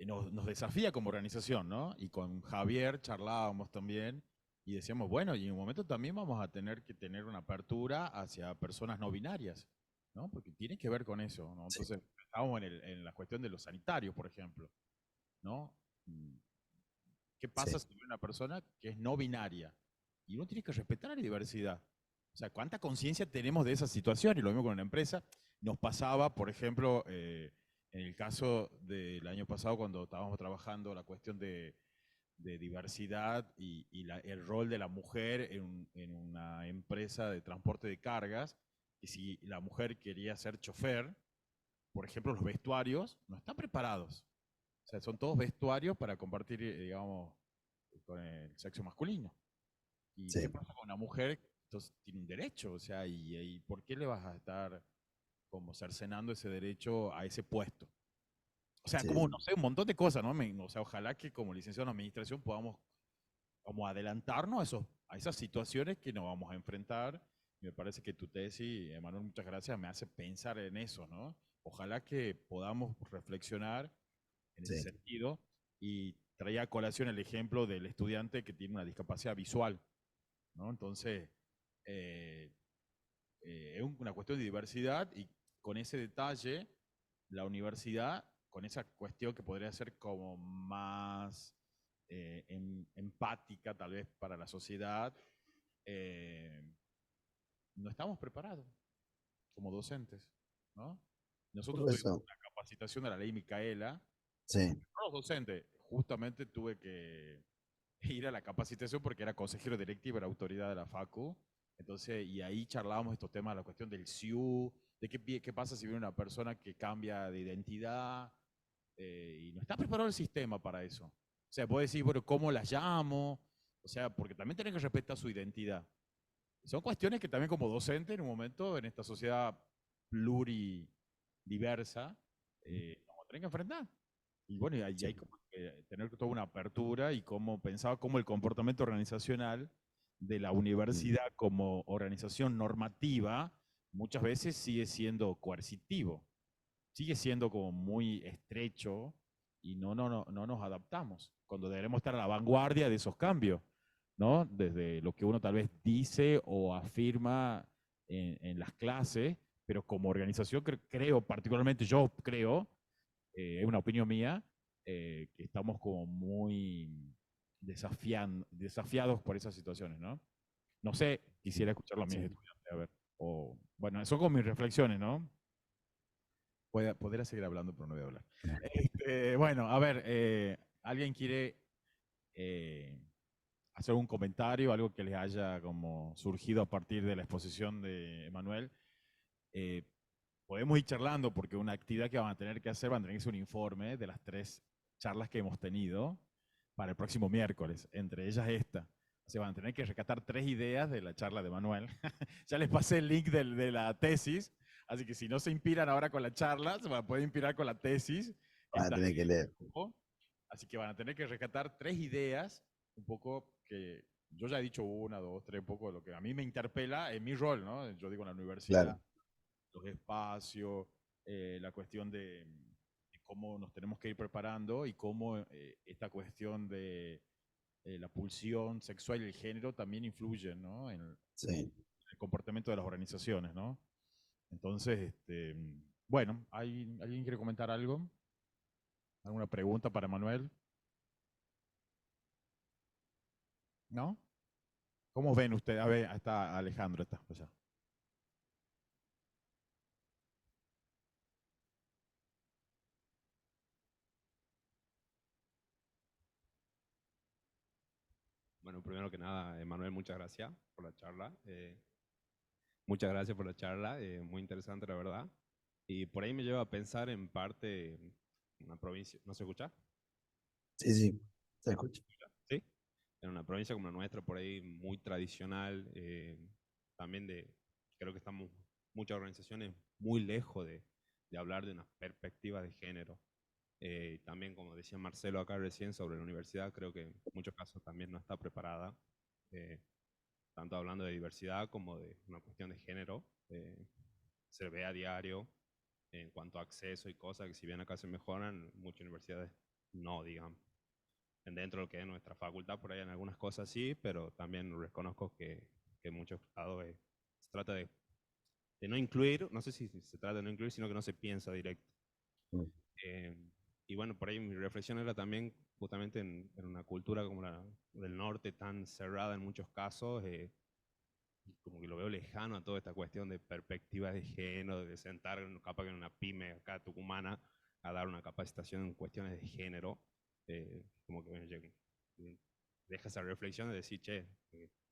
nos desafía como organización, ¿no? Y con Javier charlábamos también y decíamos, bueno, y en un momento también vamos a tener que tener una apertura hacia personas no binarias, ¿no? Porque tiene que ver con eso, ¿no? Sí, Entonces, estábamos en la cuestión de los sanitarios, por ejemplo, ¿no? Mm, ¿qué pasa sí, si hay una persona que es no binaria? Y uno tiene que respetar la diversidad. O sea, ¿cuánta conciencia tenemos de esa situación? Y lo mismo con una empresa. Nos pasaba, por ejemplo, en el caso del año pasado, cuando estábamos trabajando la cuestión de diversidad y el rol de la mujer en una empresa de transporte de cargas, y si la mujer quería ser chofer, por ejemplo, los vestuarios no están preparados. O sea, son todos vestuarios para compartir, digamos, con el sexo masculino. ¿Y qué sí, pasa con una mujer? Entonces tiene un derecho, o sea, y ¿por qué le vas a estar como cercenando ese derecho a ese puesto? O sea, como, sí, no sé, un montón de cosas, ¿no? O sea, ojalá que como licenciado en administración podamos como adelantarnos a, a esas situaciones que nos vamos a enfrentar. Y me parece que tu tesis, Emanuel, muchas gracias, me hace pensar en eso, ¿no? Ojalá que podamos reflexionar en ese sí, sentido y traía a colación el ejemplo del estudiante que tiene una discapacidad visual, ¿no? Entonces, eh, es una cuestión de diversidad y con ese detalle, la universidad, con esa cuestión que podría ser como más empática tal vez para la sociedad, eh, no estamos preparados como docentes, ¿no? Nosotros por tuvimos eso, una capacitación de la ley Micaela, sí, no los docentes, justamente tuve que ir a la capacitación porque era consejero directivo de la autoridad de la FACU. Entonces, y ahí charlábamos estos temas, la cuestión del SIU, de qué pasa si viene una persona que cambia de identidad y no está preparado el sistema para eso. O sea, puede decir, bueno, ¿cómo la llamo? O sea, porque también tiene que respetar su identidad. Son cuestiones que también como docente en un momento en esta sociedad pluridiversa vamos a tener que enfrentar. Y bueno, y hay sí, como que tener toda una apertura y cómo pensaba cómo el comportamiento organizacional de la mm, universidad como organización normativa muchas veces sigue siendo coercitivo, sigue siendo como muy estrecho y no nos adaptamos cuando debemos estar a la vanguardia de esos cambios, ¿no? Desde lo que uno tal vez dice o afirma en las clases, pero como organización creo, particularmente yo creo, es una opinión mía, que estamos como muy desafiados por esas situaciones, ¿no? No sé, quisiera escucharlo a mis sí. estudiantes, a ver. O, bueno, son como mis reflexiones, ¿no? Podría seguir hablando, pero no voy a hablar. Bueno, a ver, ¿alguien quiere eh, hacer un comentario, algo que les haya como surgido a partir de la exposición de Emanuel? Eh, podemos ir charlando porque una actividad que van a tener que hacer, van a tener que hacer un informe de las 3 charlas que hemos tenido para el próximo miércoles, entre ellas esta. O sea, van a tener que rescatar 3 ideas de la charla de Manuel. Ya les pasé el link de la tesis, así que si no se inspiran ahora con la charla, se van a poder inspirar con la tesis, que Van a está tener ahí que en el leer. grupo. Así que van a tener que rescatar 3 ideas, un poco que yo ya he dicho una, dos, tres, un poco de lo que a mí me interpela en mi rol, ¿no? Yo digo en la universidad, Claro, los espacios, la cuestión de cómo nos tenemos que ir preparando y cómo esta cuestión de la pulsión sexual y el género también influyen, ¿no? En sí. el comportamiento de las organizaciones, ¿no? Entonces, bueno, ¿alguien quiere comentar algo? ¿Alguna pregunta para Manuel? ¿No? ¿Cómo ven ustedes? A ver, ahí está Alejandro, está allá. Bueno, primero que nada, Manuel, muchas gracias por la charla. Muchas gracias por la charla, muy interesante la verdad. Y por ahí me lleva a pensar en parte una provincia, ¿no se escucha? Sí, sí, se escucha. Sí. En una provincia como la nuestra, por ahí muy tradicional, también creo que estamos muchas organizaciones muy lejos de hablar de una perspectiva de género. También, como decía Marcelo acá recién sobre la universidad, creo que en muchos casos también no está preparada. Eh, Tanto hablando de diversidad como de una cuestión de género. se ve a diario en cuanto a acceso y cosas que si bien acá se mejoran, muchas universidades no, digamos. Dentro de lo que es nuestra facultad, por ahí en algunas cosas sí, pero también reconozco que en muchos lados se trata de no incluir, no sé si se trata de no incluir, sino que no se piensa directo. Mm. Eh, y bueno, por ahí mi reflexión era también justamente en una cultura como la del norte tan cerrada en muchos casos, como que lo veo lejano a toda esta cuestión de perspectivas de género, de sentar capaz que en una pyme acá tucumana a dar una capacitación en cuestiones de género, como que bueno, deja esa reflexión de decir, che,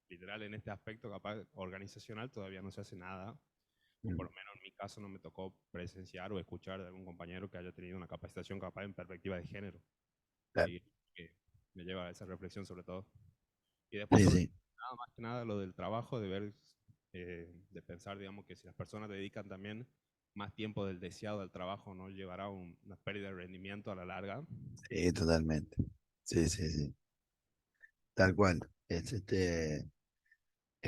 literal en este aspecto capaz organizacional todavía no se hace nada, o por lo menos en mi caso no me tocó presenciar o escuchar de algún compañero que haya tenido una capacitación capaz en perspectiva de género. Claro. Y que me lleva a esa reflexión sobre todo. Y después Sí, sobre sí. nada más que nada lo del trabajo, de ver, de pensar, digamos, que si las personas dedican también más tiempo del deseado al trabajo, no llevará a una pérdida de rendimiento a la larga. Sí, totalmente. Sí, sí, sí. Tal cual. Es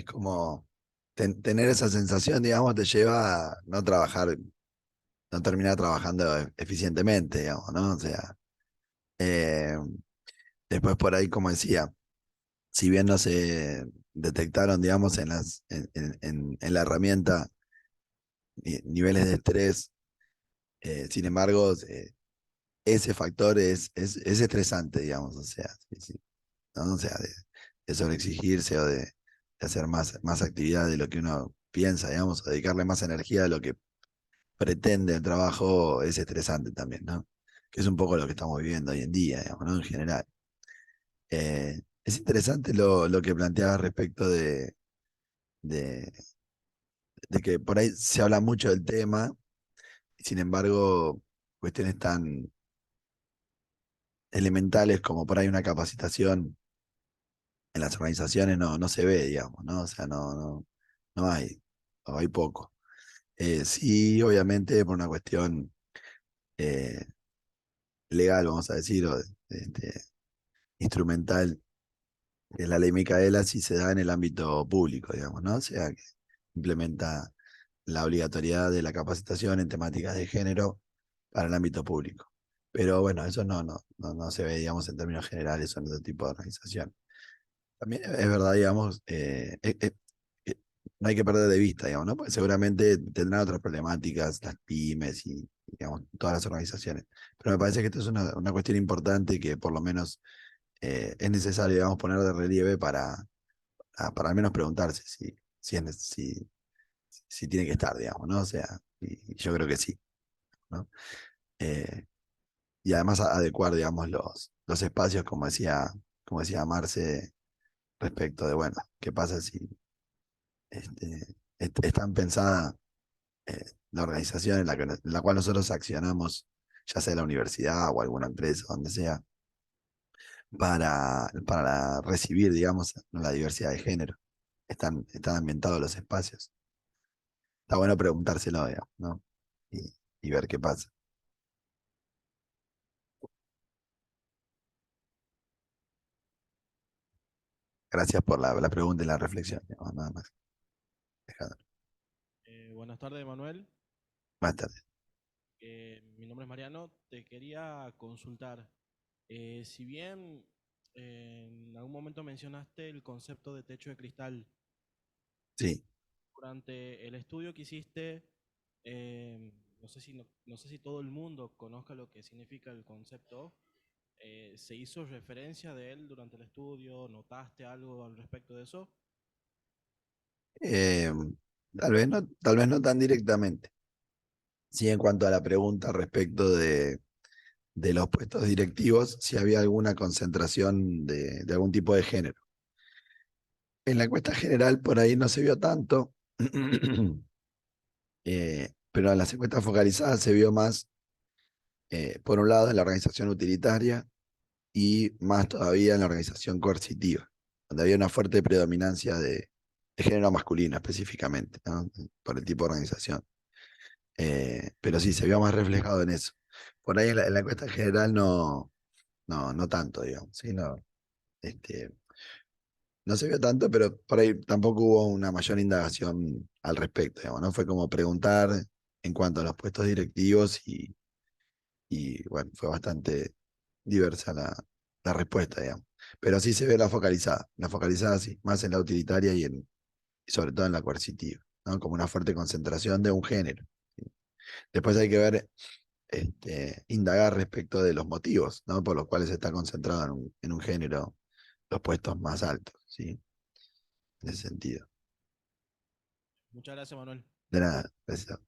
como tener esa sensación, digamos, te lleva a no trabajar, no terminar trabajando eficientemente, digamos, ¿no? O sea, eh, después por ahí, como decía, si bien no se detectaron, digamos, en la herramienta niveles de estrés, sin embargo, ese factor es estresante, digamos, o sea, sí, sí, ¿no? O sea, de sobreexigirse o de hacer más actividad de lo que uno piensa, digamos, o dedicarle más energía a lo que pretende el trabajo es estresante también, ¿no? Que es un poco lo que estamos viviendo hoy en día, digamos, ¿no? En general. Es interesante lo que planteaba respecto de, de que por ahí se habla mucho del tema, y sin embargo, cuestiones tan elementales como por ahí una capacitación en las organizaciones no se ve, digamos, ¿no? O sea, no hay, o hay poco. Sí, obviamente, por una cuestión eh, legal, vamos a decir, o instrumental, que es la ley Micaela, sí se da en el ámbito público, digamos, ¿no? O sea, que implementa la obligatoriedad de la capacitación en temáticas de género para el ámbito público. Pero bueno, eso no se ve, digamos, en términos generales en otro tipo de organización. También es verdad, digamos, eh, no hay que perder de vista, digamos, ¿no? Porque seguramente tendrán otras problemáticas, las pymes y, digamos, todas las organizaciones. Pero me parece que esto es una cuestión importante que por lo menos es necesario, digamos, poner de relieve para al menos preguntarse si tiene que estar, digamos, ¿no? O sea, y yo creo que sí, ¿no? Eh, y además adecuar, digamos, los espacios, como decía Marce, respecto de, bueno, ¿qué pasa si están pensadas la organización en la cual nosotros accionamos, ya sea la universidad o alguna empresa, donde sea, para recibir, digamos, la diversidad de género? Están ambientados los espacios. Está bueno preguntárselo, digamos, ¿no? Y ver qué pasa. Gracias por la pregunta y la reflexión, digamos, nada más. Alejandro. Buenas tardes, Manuel. Más tarde. Mi nombre es Mariano. Te quería consultar. Si bien en algún momento mencionaste el concepto de techo de cristal, Sí. durante el estudio que hiciste, no sé si todo el mundo conozca lo que significa el concepto. ¿Se hizo referencia de él durante el estudio? ¿Notaste algo al respecto de eso? Eh, tal vez no tan directamente. Sí, en cuanto a la pregunta respecto de los puestos directivos, si había alguna concentración de algún tipo de género. En la encuesta general por ahí no se vio tanto, pero en las encuestas focalizadas se vio más, por un lado, en la organización utilitaria y más todavía en la organización coercitiva, donde había una fuerte predominancia de género masculino específicamente, ¿no? Por el tipo de organización. Pero sí, se vio más reflejado en eso. Por ahí en la encuesta general no tanto, digamos, ¿sí? No, este, no se vio tanto, pero por ahí tampoco hubo una mayor indagación al respecto, digamos, ¿no? Fue como preguntar en cuanto a los puestos directivos y bueno, fue bastante diversa la respuesta, digamos. Pero sí se ve la focalizada sí, más en la utilitaria y sobre todo en la coercitiva, ¿no? Como una fuerte concentración de un género. ¿Sí? Después hay que ver, indagar respecto de los motivos, ¿no? Por los cuales se está concentrado en un género los puestos más altos, ¿sí? En ese sentido. Muchas gracias, Manuel. De nada, gracias.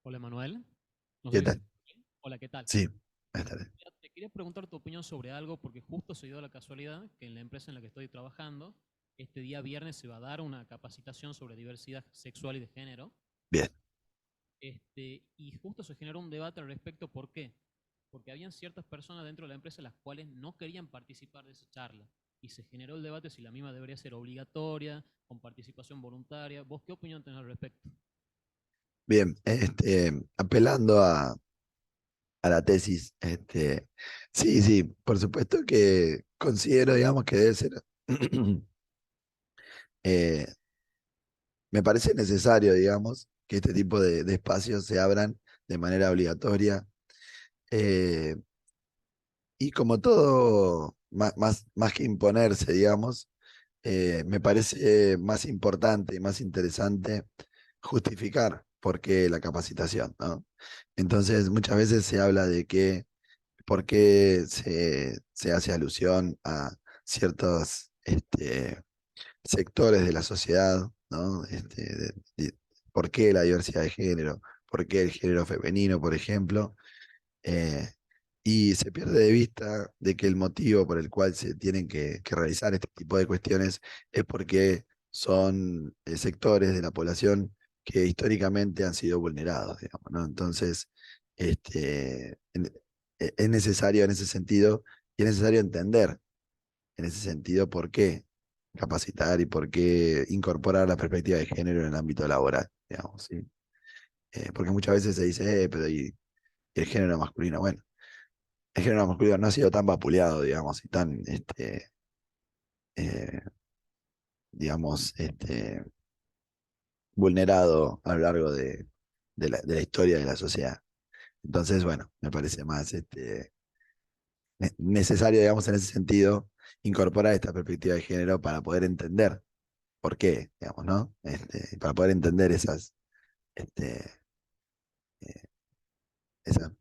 Hola Manuel, no ¿Qué sé si tal? se... Hola, ¿qué tal? Sí, buenas tardes. Mira, te quería preguntar tu opinión sobre algo porque justo se dio la casualidad que en la empresa en la que estoy trabajando, este día viernes se va a dar una capacitación sobre diversidad sexual y de género. Bien, Y justo se generó un debate al respecto. ¿Por qué? Porque habían ciertas personas dentro de la empresa las cuales no querían participar de esa charla. Y se generó el debate si la misma debería ser obligatoria, con participación voluntaria. ¿Vos qué opinión tenés al respecto? bien. Apelando a la tesis, sí, sí, por supuesto que considero, digamos, que debe ser, eh, me parece necesario, digamos, que este tipo de espacios se abran de manera obligatoria. eh, y como todo, más que imponerse, digamos, me parece más importante y más interesante justificar por qué la capacitación, ¿no? Entonces, muchas veces se habla de que por qué se hace alusión a ciertos sectores de la sociedad, ¿no? ¿Por qué la diversidad de género? ¿Por qué el género femenino, por ejemplo? Eh, y se pierde de vista de que el motivo por el cual se tienen que realizar este tipo de cuestiones es porque son sectores de la población que históricamente han sido vulnerados, digamos, ¿no? Entonces, es necesario en ese sentido, y es necesario entender en ese sentido por qué capacitar y por qué incorporar la perspectiva de género en el ámbito laboral, digamos, ¿sí? Porque muchas veces se dice, pero y el género masculino, bueno, el género masculino no ha sido tan vapuleado, digamos, y tan, eh, digamos, vulnerado a lo largo de la historia de la sociedad. Entonces, bueno, me parece más necesario, digamos, en ese sentido, incorporar esta perspectiva de género para poder entender por qué, digamos, ¿no? Para poder entender este, eh, esas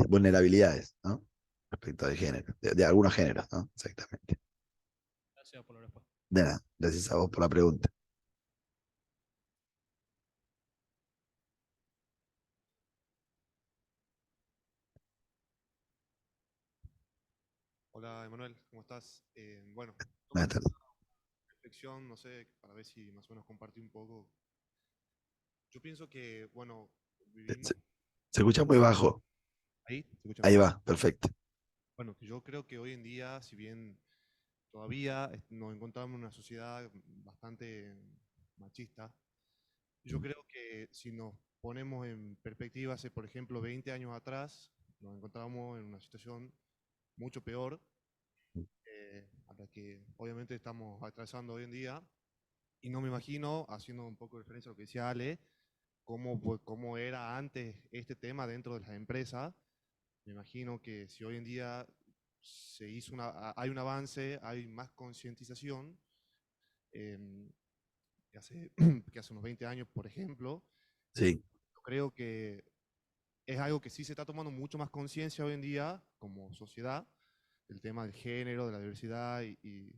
vulnerabilidades, ¿no? Respecto del género, de algunos géneros, ¿no? Exactamente. Gracias por la respuesta. De nada, gracias a vos por la pregunta. Hola, Emanuel, ¿cómo estás? Bueno, Buenas tomando tardes. una reflexión, no sé, para ver si más o menos compartí un poco. Yo pienso que, bueno, vivimos Se, se escucha muy bajo. ahí, ¿se escucha Ahí mejor? va, perfecto. Bueno, que yo creo que hoy en día, si bien todavía nos encontramos en una sociedad bastante machista, yo creo que si nos ponemos en perspectiva, hace por ejemplo 20 años atrás, nos encontrábamos en una situación mucho peor a la que obviamente estamos atravesando hoy en día. Y no me imagino, haciendo un poco de referencia a lo que decía Ale, cómo era antes este tema dentro de las empresas. Me imagino que si hoy en día hay un avance, hay más concientización, em, que hace, que hace unos 20 años, por ejemplo, Sí, yo creo que es algo que sí se está tomando mucho más conciencia hoy en día como sociedad, el tema del género, de la diversidad y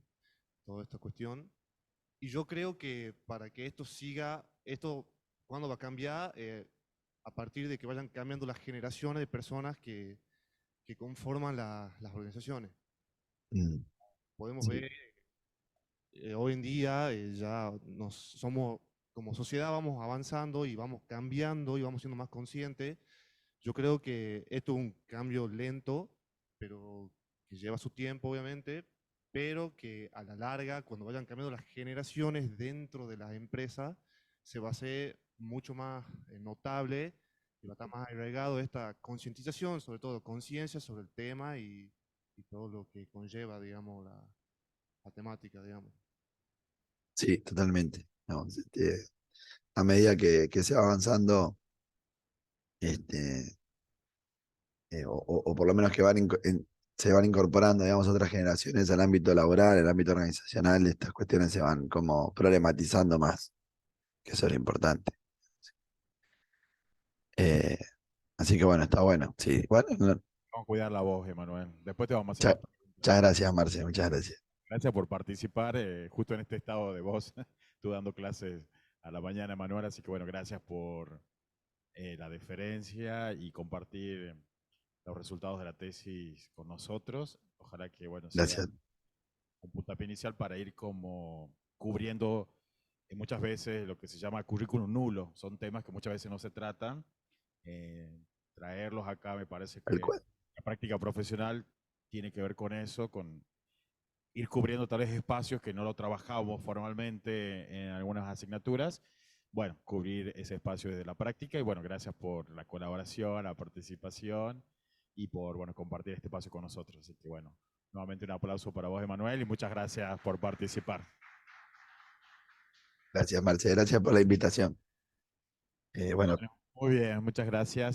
toda esta cuestión. Y yo creo que para que esto siga, esto, ¿cuándo va a cambiar? A partir de que vayan cambiando las generaciones de personas que conforman las organizaciones. mm, Podemos sí, ver, hoy en día ya somos, como sociedad vamos avanzando y vamos cambiando y vamos siendo más conscientes. Yo creo que esto es un cambio lento, pero que lleva su tiempo, obviamente, pero que a la larga, cuando vayan cambiando las generaciones dentro de las empresas, se va a hacer mucho más notable y va a estar más arraigado esta concientización, sobre todo conciencia sobre el tema y todo lo que conlleva, digamos, la temática, digamos. Sí, totalmente. Digamos, a medida que se va avanzando, este, o por lo menos que se van incorporando, digamos, otras generaciones al ámbito laboral, al ámbito organizacional, estas cuestiones se van como problematizando más, que eso es lo importante. Eh, Así que bueno, está bueno. Sí, bueno, Vamos a cuidar la voz, Emanuel. Después te vamos a hacer muchas más preguntas. gracias, Marce, muchas gracias. Gracias por participar justo en este estado de voz. Tú dando clases a la mañana, Emanuel. Así que bueno, gracias por la deferencia y compartir los resultados de la tesis con nosotros. Ojalá que bueno sea Gracias. un puntapié inicial para ir como cubriendo muchas veces lo que se llama currículum nulo. Son temas que muchas veces no se tratan. Traerlos acá me parece Tal que cual. la práctica profesional tiene que ver con eso, con ir cubriendo tales espacios que no lo trabajamos formalmente en algunas asignaturas. Bueno, cubrir ese espacio desde la práctica y bueno, gracias por la colaboración, la participación y por bueno, compartir este espacio con nosotros. Así que bueno, nuevamente un aplauso para vos, Emanuel, y muchas gracias por participar. Gracias, Marce. Gracias por la invitación. Bueno, Bueno, muy bien, muchas gracias.